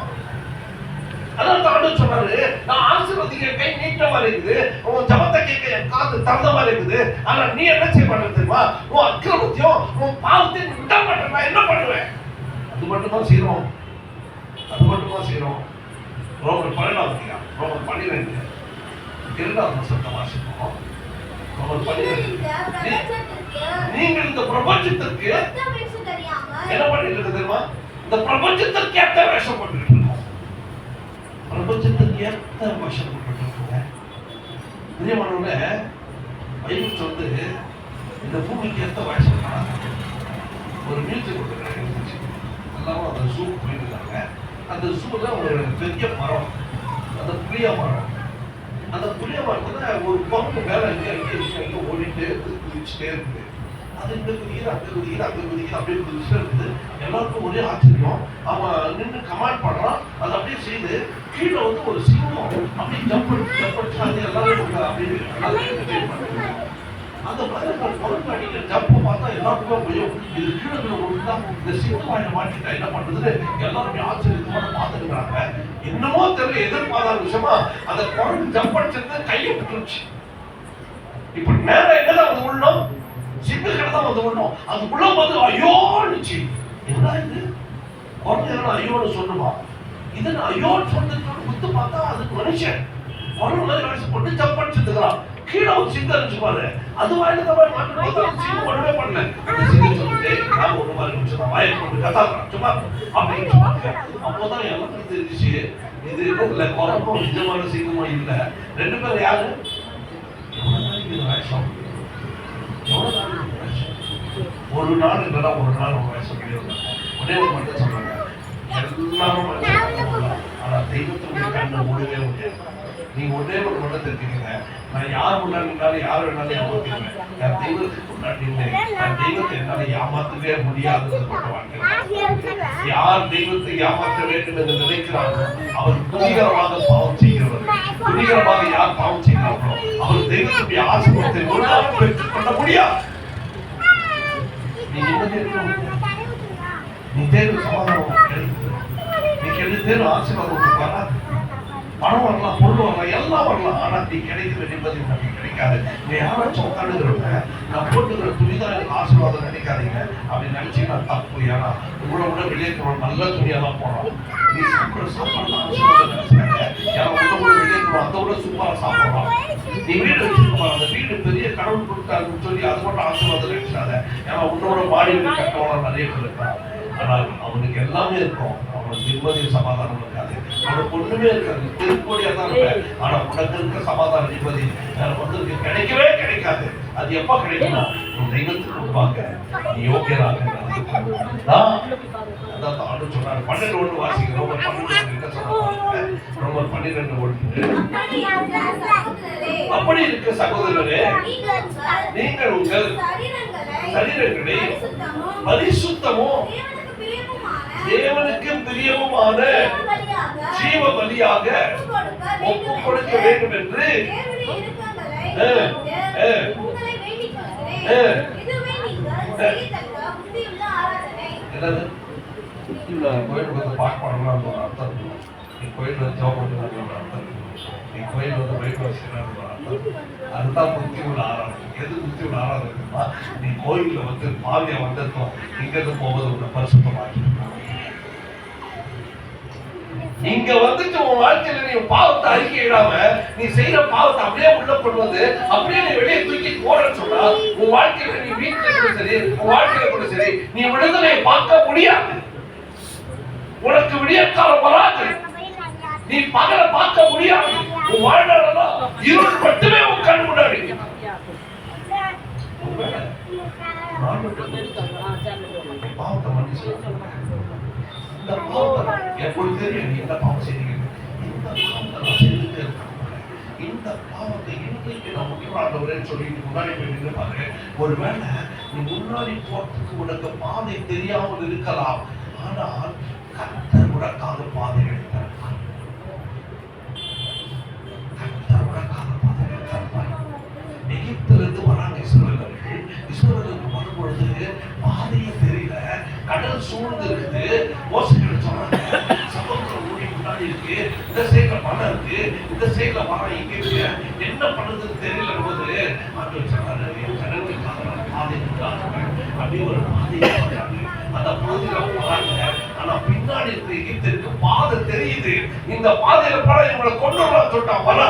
அதான் தாண்டவர் சொன்னாரு, நான் ஆசீர்வதிக்க கை நீட்டமா இருக்குது, உன் ஜபத்தை கேட்க என் காது திறந்த மாதிரி இருக்குது. ஆனா நீ என்ன செய்ய மாட்டேன் தெரியுமா? உன் அக்கிரமத்தையும் உன் பாவத்தையும் விட மாட்டேன். நான் என்ன பண்ணுவேன்? அது மட்டும்தான் செய்யறோம், அது மட்டும்தான் செய்யறோம். ரோமர் 12 2ஆம் வசனத்தை வாசிப்போம். ரோமர் 12. நீங்கள் இந்த பிரபஞ்சத்திற்கு என்ன பண்ணிட்டு இருக்கு தெரியுமா? இந்த பிரபஞ்சத்திற்கு ஏற்ற வேஷம் பண்ணிட்டு இருக்கோம். பிரபஞ்சத்துக்கு ஏற்ற வேஷம் போட்டுருக்கோங்க. பிரியமானவர்களே, பைபிள் வந்து இந்த பூமிக்கு ஏற்ற வேஷம் ஒரு மியூசிக் கொடுக்குறாங்க. எல்லாரும் அந்த ஜூ போயிருந்தாங்க. அந்த ஜூல ஒரு பெரிய மரம், அந்த புளிய மரம். அந்த புளிய மரத்துல ஒரு பங்கு மேல இங்க ஓடிட்டே குதிச்சுட்டே இருக்குது. அது இந்த குதிக்குது, அங்க குதிக்குது, அங்க குதிக்குது, அப்படியே குதிச்சுட்டே இருக்குது. எல்லாருக்கும் ஒரே ஆச்சரியம். அவன் நின்று கமாண்ட் பண்றான். அது அப்படியே செய்து கீழே வந்து ஒரு சிங்கம் அப்படியே ஜம்ப் அடிச்சு அது எல்லாரும் அப்படியே அந்த பொருள் அடிக்கிற ஜம்பை பார்த்தா எல்லாருக்குமே பயம். இது கீழே விழுந்தா இந்த சிங்கம் வாயில மாட்டிட்டா என்ன பண்றது? எல்லாருமே ஆச்சரியத்தோட பார்த்துக்கிறாங்க. என்னமோ தெரியல, எதிர்பாராத விஷயமா அந்த குரங்கு ஜம்ப் அடிச்சிருந்தா கையை விட்டுருச்சு. இப்ப நேரம் என்னதான் வந்து உள்ளோம், சிங்கக்கடை தான் வந்து உள்ளோம். அது உள்ள வந்து ஐயோன்னுச்சு. என்ன இது குரங்கு என்ன ஐயோன்னு சொல்லுமா? இது ஐயோன்னு சொன்னதுக்கு குத்து பார்த்தா அது மனுஷன் குரங்கு மாதிரி வயசு போட்டு ஜம்ப் அடிச்சிருக்கிறான். கீழே ஒரு சிங்கம் இருந்துச்சுப்பாரு. அது வாயில தான் மாட்டணும். சிங்கம் ஒண்ணுமே பண்ணல. அந்த சிங்கம் சொல்லிட்டு நான் ஒண்ணு மாதிரி முடிச்சு வாயை போட்டு கத்தாக்குறான் சும்மா அப்படின்னு சொன்னாங்க. அப்போதான் எல்லாருக்கும் தெரிஞ்சிச்சு இது இல்ல குரங்கும் நிஜமான சிங்கமும் இல்ல. ரெண்டு பேரும் யாரு? எவ்வளவு நாளைக்கு இது வயசம்? எவ்வளவு நாளைக்கு வயசம்? ஒரு நாள் இல்லைன்னா ஒரு நாள் ஒரு வயசு முடியாது. ஒரே ஒரு மட்டும் சொன்னாங்க, எல்லாரும் ஆனா தெய்வத்துடைய கண்ணு மூடவே முடியாது. நீங்க ஒரே ஒரு மட்டும் தெரிஞ்சுக்கங்க, நான் யார் முன்னாடி இருந்தாலும் யார் வேணாலும் ஏமாத்திடுவேன். என் தெய்வத்துக்கு முன்னாடி என் தெய்வத்தை என்னால ஏமாத்தவே முடியாதுன்னு யார் தெய்வத்தை ஏமாற்ற வேண்டும் என்று நினைக்கிறார்களோ அவர் துணிகரமாக பாவம் செய்கிறவர். துணிகரமாக யார் பாவம் செய்கிறார்களோ அவர் தெய்வத்துடைய ஆசீர்வாதத்தை ஒரு நாள் பெற்றுக் கொள்ள முடியாது. நீ தேர்வு சமாதானம், நீ தேர்வு ஆசீர்வாதம் வராது. பணம் வரலாம், பொருள் வரலாம், எல்லாம் வரலாம். ஆனா நீ கிடைக்கிற நிம்மதி நமக்கு கிடைக்காது. நீ யாராச்சும் உட்காந்துக்கிறவங்க நான் போட்டுக்கிற துணிதான் எனக்கு ஆசீர்வாதம் நினைக்காதீங்க. அப்படி நினைச்சீங்கன்னா தப்பு. ஏன்னா உங்களை விட வெளியே இருக்கிறவங்க நல்ல துணியெல்லாம் போடுறோம். நீ சாப்பிட்ற சாப்பாடு தான் ஆசீர்வாதம் நினைச்சாங்க. ஏன்னா உங்களை விட வெளியே இருக்கிறோம் அதை விட சூப்பரா சாப்பிடலாம். நீ வீடு வச்சிருக்கா, அந்த வீடு பெரிய கடவுள் கொடுத்தாருன்னு சொல்லி அது மட்டும் ஆசீர்வாதம் நினைச்சாத. ஏன்னா உன்னோட மாடி வீடு கட்டவங்க நிறைய பேர் இருக்காங்க. ஆனால் அவனுக்கு எல்லாமே இருக்கும். அவனுக்கு நிம்மதி சமாதானம் இருக்காது. அவனுக்கு ஒண்ணுமே இருக்காது. திருப்படியா தான் இருப்பேன். ஆனா உனக்கு இருக்கிற சமாதான நிம்மதி வேற ஒருத்தருக்கு கிடைக்கவே கிடைக்காது. அது எப்ப கிடைக்கும்னா உன் தெய்வத்துக்கு முன்பாக நீ யோகியராக அதான் ஆண்டு சொன்னார். 12 வாசிக்கிறோம். ரோமர் 12 என்ன சொன்னாங்க? ரோமர் 12 அப்படி இருக்க சகோதரர்களே, நீங்கள் உங்கள் சரீரங்களை பரிசுத்தமும் தேவனுக்கு பிரியமுமான ஜீவ பலியாக ஒப்புக் கொடுக்க வேண்டும் என்று கோயில் வந்து பாக்கணும் அர்த்தம். நீ கோயில் வந்து ஜோம் அர்த்தம். நீ கோயில் வந்து பைபிள் அர்த்தம். அதுதான் புத்தி உள்ள ஆராதனை. எது புத்தி உள்ள ஆராதனைமா? நீ கோயில்ல வந்து பாவியா வந்திருக்கோம், இங்கிருந்து போவது உன்னை பரிசுத்தமாக்கி இங்க வந்துட்டு உன் வாழ்க்கையில நீ பாவத்தை அறிக்கையிடாம நீ செய்யற பாவத்தை அப்படியே உள்ள கொள்வது, அப்படியே நீ வெளியே தூக்கி போறன்னு சொன்னா உன் வாழ்க்கையில நீ வீட்டுல கூட சரி, உன் வாழ்க்கையில கூட சரி, நீ விடுதலை பார்க்க முடியாது. உனக்கு விடிய காலம் வராது. நீ பகலை பார்க்க முடியாது. உன் வாழ்நாளெல்லாம் இருள் மட்டுமே உன் கண் முன்னாடி. பாவத்தை மன்னிச்சு இந்த பாவத்தை எப்பொழுது தெரியும் நீ இந்த பாவம் செய்றீங்க. இந்த பாவத்தை நான் செய்துட்டே இருக்கேன். இந்த பாவத்தை இன்றைக்கு நான் முக்கியமானவரேன்னு சொல்லிட்டு முன்னாடி போய் நின்று பாரு. ஒருவேளை நீ முன்னாடி போறதுக்கு உனக்கு பாதை தெரியாமல் இருக்கலாம். ஆனால் கர்த்தர் உனக்காக பாதை எடுத்தார். கர்த்தர் உனக்காக பாதை எடுத்தார். எகிப்திலிருந்து வராங்க இஸ்ரவேலர்கள். இஸ்ரவேலுக்கு வரும்பொழுது பாதையே தெரியல, கடல் சூழ்ந்து இருக்குது. மோசைகள் சொன்னாங்க, சமுத்திரம் ஊழி முன்னாடி இருக்கு, இந்த சைட்ல மலை இருக்கு, இந்த சைட்ல மரம் இங்க இருக்கு, என்ன பண்றதுன்னு தெரியல போது அது சொன்னாரு, என் கடவுளுக்காக நான் பாதை கொடுத்தாங்க. அப்படி ஒரு பாதையை சொல்றாங்க. அந்த பாதையில போறாங்க. ஆனா பின்னாடி இருக்க எகிப்திற்கு பாதை தெரியுது. இந்த பாதையில போற இவங்களை கொண்டு வரலாம் சொல்லிட்டான் வர.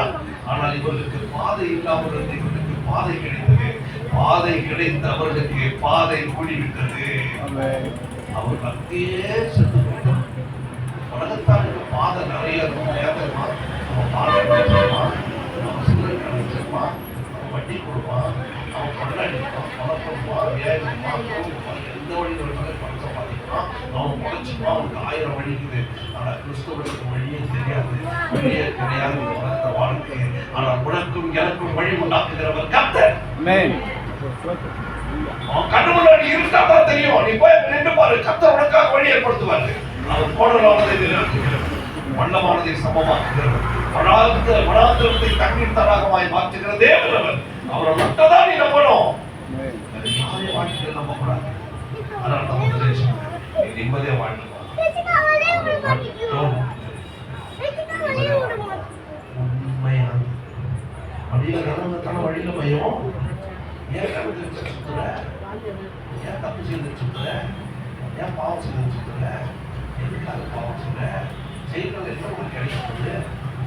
ஆனால் இவர்களுக்கு பாதை இல்லாமல் இருந்து இவர்களுக்கு பாதை கிடைத்தது. பாதை கிடைத்த அவர்களுக்கு பாதை மூடிவிட்டது. அவர்கள் அங்கேயே சென்று போயிட்டார். உலகத்தாருக்கு பாதை நிறைய இருக்கும். அவன் பாதை கிடைச்சிருப்பான், அவன் சிலருக்கு கிடைச்சிருப்பான், அவன் வட்டி கொடுப்பான், அவன் கொண்டாடிப்பான், பணம் கொடுப்பான், வியாதிப்பான், இந்த வழியில் இருந்தாலே பணம் சம்பாதிக்கலாம், அவன் முளைச்சிக்கலாம், அவனுக்கு 1000 வழி இருக்குது. ஆனால் கிறிஸ்தவனுக்கு வழியே தெரியாது, வழியே கிடையாது இந்த வாழ்க்கை. ஆனால் உனக்கும் எனக்கும் வழி உண்டாக்குகிறவர் கர்த்தர். அவன் கண்ணு முன்னாடி இருந்தா தான் தெரியும். நீ போய் நின்று பாரு, கர்த்தர் உனக்காக வழி ஏற்படுத்துவாரு. அவர் கோடலானதை நிறுத்துகிறவர், வண்ணமானதை சமமாக்குகிறவர், வனாந்திரத்தை தண்ணீர் தடாகமாய் மாற்றுகிற தேவன். அவரை மட்டும் தான் நீ நம்பணும், யாரையும் வாழ்க்கையில் நம்ப கூடாது. அதனால நம்ம நீ நிம்மதியா வாழ்க்கை உண்மையான வழியில நடந்ததான வழியில பயம். ஏன் கருத்து சுத்துற, ஏன் தப்பு செய்து சுத்துற, ஏன் பாவம் செய்து சுத்துற, எதுக்காக பாவம் செய்ற, செய்யறது என்ன உனக்கு கிடைக்க போகுது,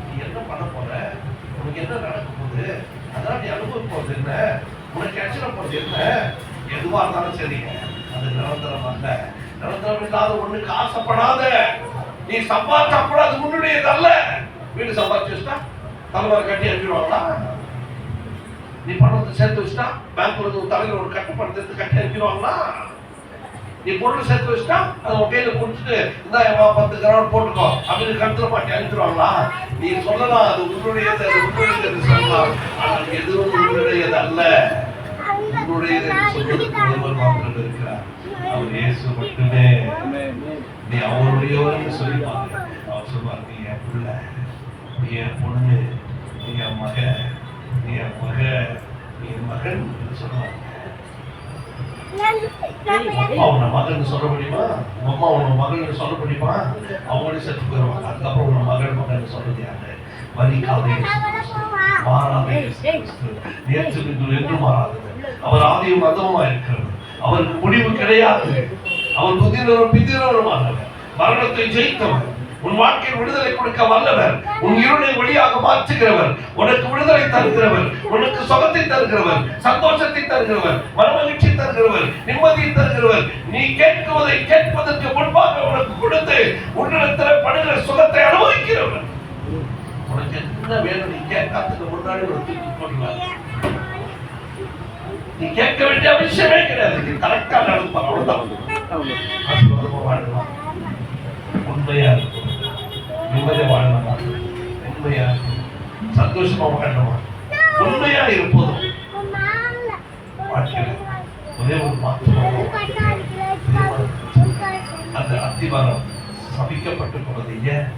நீ என்ன பண்ண போற, உனக்கு என்ன நடக்க போகுது, அதெல்லாம் நீ அனுபவ போறது என்ன, உனக்கு கிடைச்சிட போறது என்ன, எதுவா இருந்தாலும் சரிங்க. அது நிரந்தரம் அல்ல. நிரந்தரம் இல்லாத ஒண்ணுக்கு ஆசைப்படாத. நீ சம்பாதிச்சா கூட அது உன்னுடையது அல்ல. வீடு சம்பாதிச்சு வச்சுட்டா தலைவரை கட்டி அனுப்பிடுவாங்களா? நீ பணத்தை சேர்த்து வச்சுட்டா பேங்க்ல தலையில ஒரு கட்டு பணத்தை எடுத்து கட்டி அனுப்பிடுவாங்களா? நீ பொருள் சேர்த்து வச்சுட்டா அதை உன் கையில குடிச்சிட்டு இந்த 10 கிராம் போட்டுக்கோ அப்படின்னு கருத்துல மாட்டி அனுப்பிடுவாங்களா? நீ சொல்லலாம் அது உன்னுடையது, அது உன்னுடையது சொல்லலாம். ஆனால் எதுவும் உன்னுடையது அல்ல. உன்னுடையது சொல்வதற்கு ஒருவர் மாத்திரம் இருக்கிறார், அவர் இயேசு மட்டுமே. நீ அவருடையவர்னு சொல்லி பாரு. அவர் சொல்வார், நீ என் பிள்ளை, நீ என் பொண்ணு, நீ என் மக, நீ என் மக, நீ என் மகன் சொல்லுவாங்க. அப்பா உன்னை மகன் சொல்ல முடியுமா? அம்மா உன்னை மகன் சொல்ல முடியுமா? அவங்களே செத்து போயிடுவாங்க. அதுக்கப்புறம் உன்னை மகன் சொல்றது யாரு? வலிக்காதே, மாறாதே, நேற்று என்று மாறாதது. அவர் ஆதியும் மதமா இருக்கிறவர், அவருக்கு முடிவு கிடையாது. அவர் புதினரும் பிந்தினவருமானவர், மரணத்தை ஜெயித்தவர், உன் வாழ்க்கையில் விடுதலை கொடுக்க வல்லவர், உன் இருளை வழியாக மாற்றுகிறவர், உனக்கு விடுதலை தருகிறவர், உனக்கு சுகத்தை தருகிறவர், சந்தோஷத்தை தருகிறவர், மனமகிழ்ச்சி தருகிறவர், நிம்மதியை தருகிறவர். நீ கேட்குவதை கேட்பதற்கு முன்பாக உனக்கு கொடுத்து உன்னிடத்தில் படுகிற சுகத்தை அனுபவிக்கிறவர். உனக்கு என்ன வேணும் நீ கேட்கறதுக்கு முன்னாடி ஒரு தூக்கி போடலாம். நீ கேட்க வேண்டிய அவசியமே கிடையாது. நீ கரெக்டா நடப்பாங்க, அவ்வளவுதான். வாழலாம், உண்மையா இருக்கும், நிம்மதியா வாழணுமா, உண்மையா சந்தோஷமா வாழணுமா, உண்மையா இருப்பதும் வாழ்க்கையில ஒரே ஒரு மாற்றம். அந்த அத்திவாரம் சபிக்கப்பட்டு போனது ஏன்?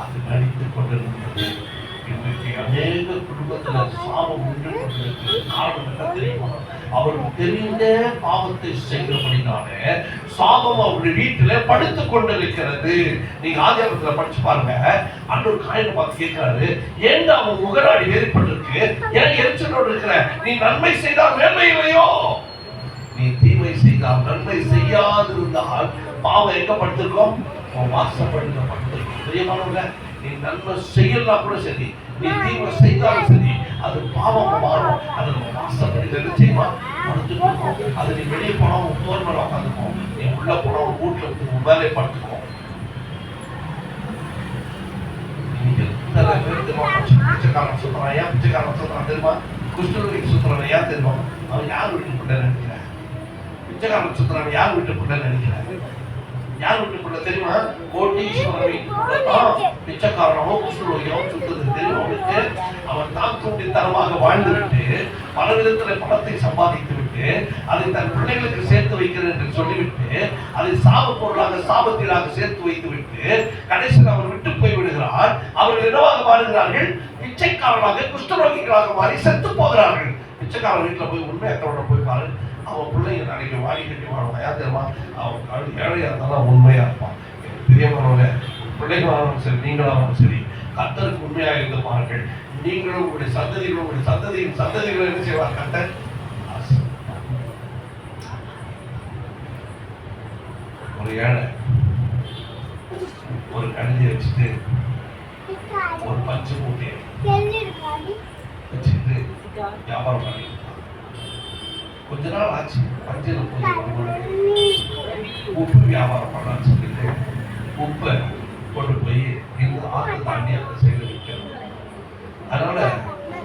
அது நடித்துக் கொண்டிருந்தது. இன்றைக்கு அநேக குடும்பத்துல சாபம் நின்று கொண்டிருக்கிறது. காரணம் என்ன தெரியுமா? அவருக்கு தெரிந்த பாவத்தை செய்கிறபடினாலே சாபம் அவருடைய வீட்டில படுத்துக் கொண்டிருக்கிறது. நீங்க ஆதியாகமத்துல படிச்சு பாருங்க. அன்றொரு காயனை பார்த்து கேட்கிறாரு, ஏன் அவன் முகநாடி வேறுபட்டிருக்கு, ஏன் எரிச்சலோடு இருக்கிற? நீ நன்மை செய்தால் மேன்மை இல்லையோ? நீ தீமை செய்தால் நன்மை செய்யாதிருந்தால் பாவம் எங்க படுத்திருக்கோம்? வாசப்படுத்தப்பட்டிருக்கும். பிரியமானவர்களே, நீ நன்மை செய்யலாம் கூட சரி, நீ தீமை செய்தாலும் சரி, அது பாவமா மாறும். அதை நம்ம வாசப்படி என்ன செய்யுமா படுத்துக்கணும். அது நீ வெளியே போனா உன் போர் மேல உட்காந்துக்கும், நீ உள்ள போனா உன் வீட்டுல உன் வேலையை படுத்துக்கும். பிச்சைக்காரன் சுத்தறான். ஏன் பிச்சைக்காரன் சுத்தறான் தெரியுமா? குஷ்டரோகிக்கு சுத்தறான். ஏன் தெரியுமா? அவன் யார் வீட்டுக்கு பிள்ளை நினைக்கிறேன்? பிச்சைக்காரன் சுத்தறான். யார் வீட்டுக்கு பிள்ளை நினைக்கிறேன்? யார் வீட்டுக்குள்ள தெரியுமா? கோட்டீஸ்வரன் பிச்சைக்காரனோ குஷ்டரோகியோ சுத்தது தெரியும் அவனுக்கு. அவன் தான் தூண்டித்தனமாக வாழ்ந்து விட்டு பல விதத்துல பணத்தை சம்பாதித்து விட்டு அதை தன் பிள்ளைகளுக்கு சேர்த்து வைக்கிறேன் என்று சொல்லிவிட்டு அதை சாப பொருளாக சாபத்திலாக சேர்த்து வைத்து விட்டு கடைசியில் அவர் விட்டு போய் விடுகிறார். அவர்கள் என்னவாக மாறுகிறார்கள்? பிச்சைக்காரனாக குஷ்டரோகிகளாக மாறி செத்து போகிறார்கள். பிச்சைக்காரன் வீட்டுல போய் உண்மையாக்கரோட போய் பாரு, அவன் பிள்ளைங்க நாளைக்கு வாங்கி கட்டி வாழ்வான். யார் தெரியுமா? அவன் ஏழையா இருந்தாலும் உண்மையா இருப்பான். பிரியமானவர்களே, பிள்ளைகளாலும் சரி, நீங்களாலும் சரி, கர்த்தருக்கு உண்மையாக இருந்து பாருங்கள். நீங்களும் உங்களுடைய சந்ததிகளும் உங்களுடைய சந்ததியின் சந்ததிகள் என்ன செய்வார்? கர்த்தர் ஒரு ஏழை ஒரு கழுதியை வச்சுட்டு ஒரு பஞ்சு மூட்டையை வச்சுட்டு வியாபாரம் பண்ணி கொஞ்ச நாள் ஆச்சு. பஞ்சில உப்பு வியாபாரம் பண்ணலான்னு சொல்லிட்டு உப்பை கொண்டு போய் இந்த ஆற்று தாண்டி அந்த சைடு விற்கணும். அதனால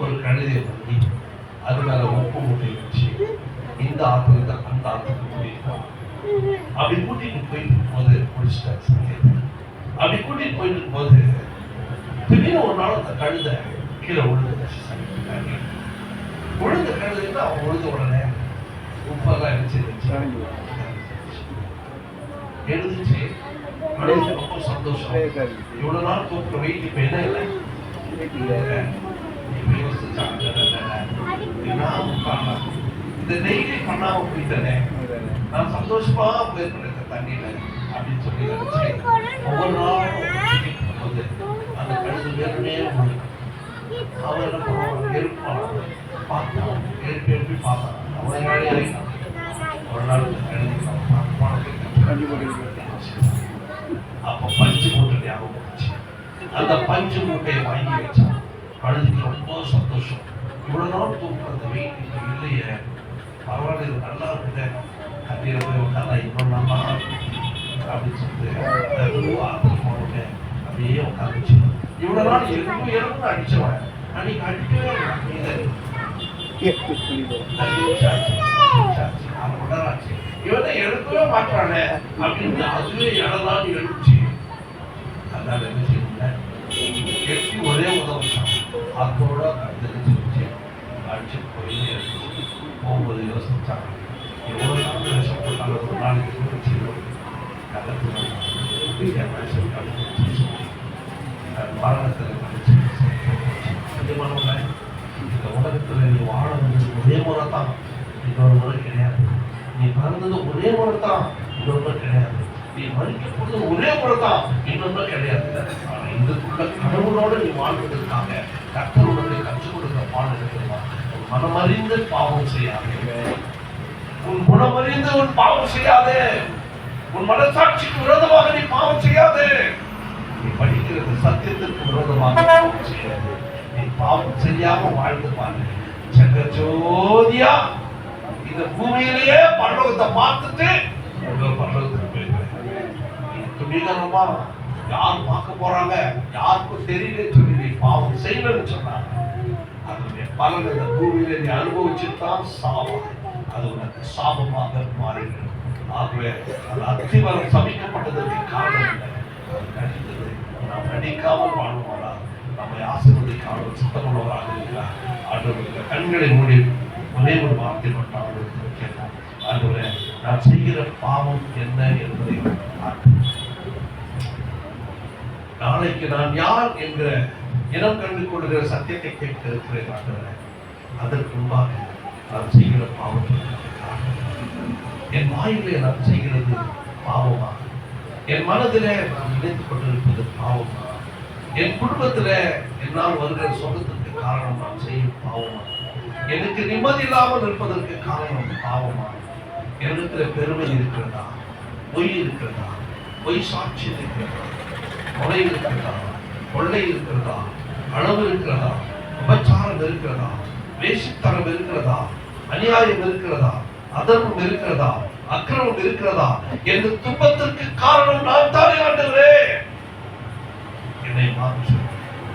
ஒரு கழுதியை பண்ணி அது மேல உப்பு மூட்டை வச்சு இந்த ஆற்றுல அந்த ஆற்றுக்கு போயிருக்கோம். அப்படி கூட்டிட்டு போயிட்டு போது முடிச்சிட்டாரு சத்தியத்தை. அப்படி கூட்டிட்டு போயிட்டு போது திடீர்னு ஒரு நாள் அந்த கழுத கீழே விழுந்துச்சு. விழுந்த கழுதுன்னா அவன் விழுந்த உடனே உப்பெல்லாம் எழுந்துச்சு. கழுதுக்கு ரொம்ப சந்தோஷம். இவ்வளவு நாள் தூக்குற வெயிட் இப்ப என்ன இல்லை. இந்த நெய்கை பண்ணாம போயிட்டேனே, நான் சந்தோஷமா போயிருக்கேன் தண்ணியில அப்படின்னு சொல்லி நினைச்சு ஒவ்வொரு நாளும் போது அந்த கழுது வேறுனே அவன் என்ன பண்ணுவான், எழுப்பான் பார்த்தான், எழுப்பி பார்த்தான். அவன் ஆயிட்டான். ஒரு நாள் அப்ப பஞ்சு மூட்டை ஞாபகம் வந்துச்சு. அந்த பஞ்சு மூட்டையை வாங்கி வச்சான். கழுதுக்கு ரொம்ப சந்தோஷம். இவ்வளவு நாள் தூக்குறது வெயிட் இல்லையே, பரவாயில்ல, இது நல்லா இருக்குது, கட்டியில போய் உட்காந்தா இன்னும் நல்லா அப்படின்னு சொல்லிட்டு ஆத்திரம் போனோடனே அப்படியே உட்காந்துச்சு. இவ்வளவு நாள் எலும்பு அடிச்சவன் அன்னைக்கு அடிக்கவே இவனை எழுப்பவே மாட்டானே அப்படின்னு அதுவே இடலாம் எழுச்சி. அதனால என்ன செய்யல, எட்டி ஒரே உதவிச்சான். அதோட கருத்து வச்சு அடிச்சு போய் போகும்போது யோசிச்சாங்க, எவ்வளவு நாள் விஷம் போட்டாலும் ஒரு நாளைக்கு வச்சிருவோம் மரணத்தில் இந்த உலகத்தில் நீ வாழ வந்தது ஒரே முறை தான், இன்னொரு முறை கிடையாது. நீ பிறந்தது ஒரே முறை தான், இன்னொரு முறை கிடையாது. நீ மறிக்கப்படுறது ஒரே முறை தான், இன்னொரு கிடையாது. இதுக்குள்ள கடவுளோடு நீ வாழ்வதற்காக கர்த்தருடைய கற்றுக் கொடுக்கிற பாடம் இருக்கிறதா? உன் மனமறிந்து பாவம் செய்யாதே, உன் குணமறிந்து உன் பாவம் செய்யாதே, உன் மனசாட்சிக்கு விரோதமாக நீ பாவம் செய்யாதே, நீ படிக்கிறது சத்தியத்திற்கு விரோதமாக பாவம் செய்யாது. நீ பாவம் செய்யாம வாழ்ந்து பாரு. ஜெகஜோதியா இந்த பூமியிலேயே பரலோகத்தை பார்த்துட்டு பரலோகத்துக்கு போயிருக்கேன். துணிகரமா யார் பார்க்க போறாங்க, யாருக்கும் தெரியல சொல்லி நீ பாவம் செய்யலன்னு சொன்னாங்க. அதனுடைய பலன் இந்த பூமியில நீ அனுபவிச்சுதான் சாபம், அது உனக்கு சாபமாக மாறிவிடும். ஆகவே அது அத்திவரம் சபிக்கப்பட்டதற்கு காரணம் இல்லை, அது நடித்தது. நாம் நடிக்காமல் வாழ்வோரா, நம்மை ஆசீர்வதிக்காமல் சுத்தமுள்ளவராக இருக்கிறார். ஆண்டவருக்கு கண்களை மூடி ஒரே ஒரு வார்த்தை மட்டும் அவர்களுக்கு கேட்டார். ஆண்டவரே, நான் செய்கிற பாவம் என்ன என்பதை நாளைக்கு நான் யார் என்ற இனம் கண்டு கொள்கிற சத்தியத்தை கேட்க இருக்கிறேன். ஆண்டவரே, அதற்கு முன்பாக நான் செய்கிற பாவம் என் வாயிலே நான் செய்கிறது பாவமா, என் மனதிலே நான் நினைத்துக் கொண்டிருப்பது பாவமா, என் குடும்பத்திலே என்னால் வருகிற சொந்தத்திற்கு காரணம் நான் செய்யும் பாவமா, எனக்கு நிம்மதி இல்லாமல் இருப்பதற்கு காரணம் பாவமா, என்னிடத்துல பெருமை இருக்கிறதா, பொய் இருக்கிறதா, பொய் சாட்சி இருக்கிறதா, கொலை இருக்கிறதா, கொள்ளை இருக்கிறதா, அளவு இருக்கிறதா, உபச்சாரம் இருக்கிறதா, வேசித்தனம் இருக்கிறதா, அநியாயம் இருக்கிறதா, அதர்மம் இருக்கிறதா, அக்கிரமம் இருக்கிறதா, என் துன்பத்திற்கு காரணம் நான் தானே. ஆண்டவரே, என்னை மாற்று,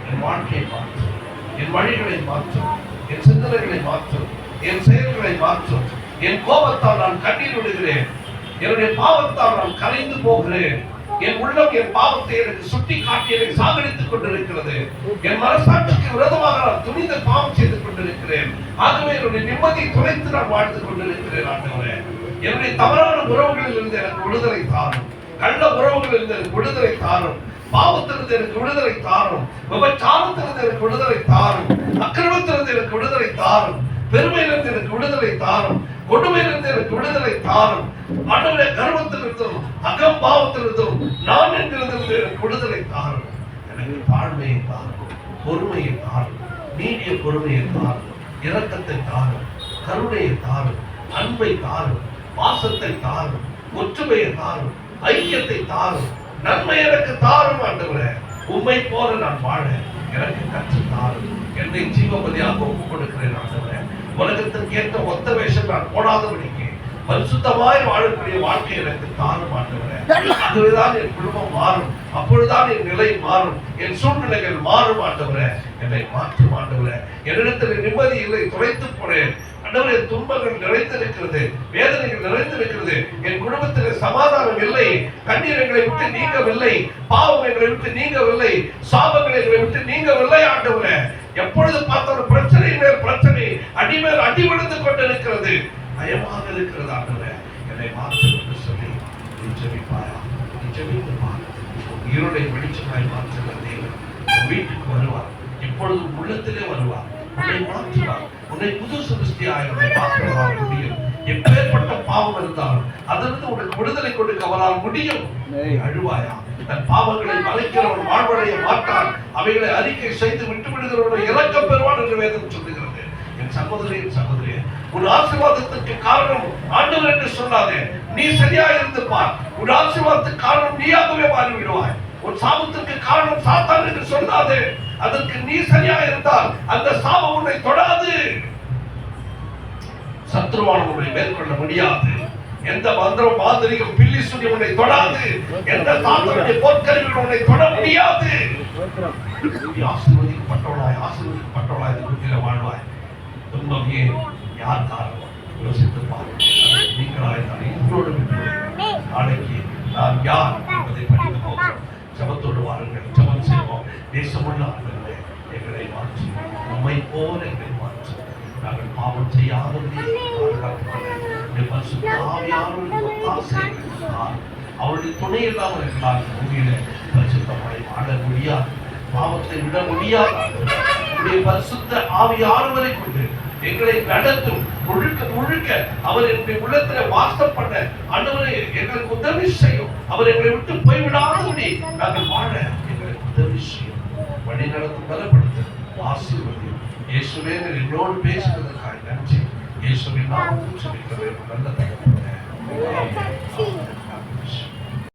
என் வாழ்க்கையை மாற்று, என் வழிகளை மாற்று, என் சிந்தனைகளை மாற்று, என் செயல்களை மாற்று. என் கோபத்தால் நான் கண்ணீர் விடுகிறேன், என்னுடைய பாவத்தால் நான் கரைந்து போகிறேன். என் உள்ளம் என் பாவத்தை எனக்கு சுட்டி காட்டி எனக்கு சாகடித்துக் கொண்டிருக்கிறது. என் மனசாட்சிக்கு விரோதமாக நான் துணிந்த பாவம் செய்து கொண்டிருக்கிறேன். ஆகவே என்னுடைய நிம்மதியை துளைத்து நான் வாழ்ந்து கொண்டிருக்கிறேன். ஆண்டவரே, என்னுடைய தவறான உறவுகளில் இருந்து எனக்கு விடுதலை தாரும், கள்ள உறவுகளில் இருந்து எனக்கு விடுதலை தாரும், பாவத்திலிருந்து எனக்கு விடுதலை தாரும், விபச்சாரத்திலிருந்து எனக்கு விடுதலை தாரும், அக்கிரமத்திலிருந்து எனக்கு விடுதலை தாரும், பெருமையிலிருந்து எனக்கு விடுதலை தாரும், கொடுமையிலிருந்து எனக்கு விடுதலை தாரும். ஆண்டவரே, கர்வத்திலிருந்தும் அகம்பாவத்திலிருந்தும் நான் என்கிறதிலிருந்து எனக்கு விடுதலை தாரும். எனக்கு தாழ்மையை தாரும், பொறுமையை தாரும், நீடிய பொறுமையை தாரும், இரக்கத்தை தாரும், கருணையை தாரும், அன்பை தாரும், பாசத்தை தாரும், ஒற்றுமையை தாரும், ஐக்கியத்தை தாரும், நன்மை எனக்கு தாரும். ஆண்டவரே, உம்மை போல நான் வாழ எனக்கு கற்று தாரும். என்னை ஜீவபலியாக ஒப்புக் கொடுக்கிறேன். ஆண்டவரே, உலகத்திற்கு ஏற்ற ஒத்த வேஷம் நான் போடாதபடிக்கு பரிசுத்தமாய் வாழக்கூடிய வாழ்க்கை எனக்கு தாரும். ஆண்டவரே, அதுவேதான் என் குடும்பம் மாறும். அப்பொழுதுதான் என் நிலை மாறும், என் சூழ்நிலைகள் மாறும். ஆண்டவரே, என்னை மாற்றும் ஆண்டவரே. என்னிடத்தில் நிம்மதி இல்லை, துளைத்து போனேன் ஆண்டவரே. துன்பங்கள் நிறைந்திருக்கிறது, வேதனைகள் நிறைந்திருக்கிறது. என் குடும்பத்தில் சமாதானம் இல்லை, கண்ணீர் எங்களை விட்டு நீங்கவில்லை, பாவம் எங்களை விட்டு நீங்கவில்லை, சாபங்கள் எங்களை விட்டு நீங்கவில்லை. ஆண்டவரே, எப்பொழுது பார்த்தாலும் பிரச்சனை மேல் பிரச்சனை, அடி மேல் அடி விழுந்து கொண்டிருக்கிறது, பயமாக இருக்கிறது. ஆண்டவரே, என்னை மாற்றும் என்று சொல்லி நீ ஜெபிப்பாயா? நீ ஜெபித்து பார். இருளை வெளிச்சமாய் மாற்றுகிற தேவன் உன் வீட்டுக்கு வருவார். இப்பொழுது உள்ளத்திலே வருவார், உன்னை மாற்றுவார். உன்னை புது சிருஷ்டியாய் உன்னை மாற்றுவதால் முடியும். எப்பேற்பட்ட பாவம் இருந்தாலும் அதிலிருந்து உனக்கு விடுதலை கொடுக்க அவரால் முடியும். அழுவாயா? தன் பாவங்களை மறைக்கிறவன் வாழ்வடைய மாட்டான், அவைகளை அறிக்கை செய்து விட்டு விடுகிறவனை இறக்கம் பெறுவான் என்று வேதம் சொல்லுகிறது. என் சகோதரி, சகோதரியே, உன் ஆசீர்வாதத்துக்கு காரணம் ஆண்டவர் என்று சொல்லாதே. நீ சரியா இருந்து பார். உன் ஆசீர்வாதத்துக்கு காரணம் நீயாகவே மாறிவிடுவாய். உன் சாபத்திற்கு காரணம் சாத்தான் என்று சொல்லாதே. அதற்கு நீ சரியா இருந்தால் அந்த சாபம் உன்னை தொடாது. சத்ருவான உன்னை மேற்கொள்ள முடியாது. எந்த மந்திரம், மாந்திரிகம், பில்லி சுனி உன்னை தொடாது. எந்த சாத்தானுடைய போர்க்கருவிகள் உன்னை தொட முடியாது. ஆசீர்வதிக்கப்பட்டவளாய், ஆசீர்வதிக்கப்பட்டவளாய் இந்த பூமியில வாழ்வாய். துன்பம் ஏன், யார் காரணம்? யோசித்து பாருங்கள். நீங்களாய் நான் இன்றோடு நாளைக்கு நான் யார் என்பதை படித்து போகிறோம். ஜபத்தோடு வாருங்கள், ஜபம் செய்வோம். தேசமுள்ள ஆண்டவரே, எங்களை மாற்றி உம்மை போல எங்களை மாற்றி நாங்கள் பாவம் செய்யாதவர்களே அவருடைய துணை இல்லாமல் எங்களால் பூமியில பரிசுத்தமாய் வாழ முடியாது, பாவத்தை விட முடியாது. பரிசுத்த ஆவியானவரை கொண்டு எங்களை நடத்தும். முழுக்க முழுக்க அவர் என்னுடைய உள்ளத்தில் வாசம் பண்ண ஆண்டவரை எங்களுக்கு உதவி செய்யும். அவர் எங்களை விட்டு போய்விடாதபடி நாங்கள் வாழ எங்களுக்கு உதவி செய்யும். வழி நடத்தும், பலப்படுத்த, ஆசீர்வதியும். இயேசுவே, என்னோடு பேசுவதற்காக நன்றி. இயேசுவின் நாமத்தில் ஜெபிக்கிறேன் நல்ல தகப்பனே.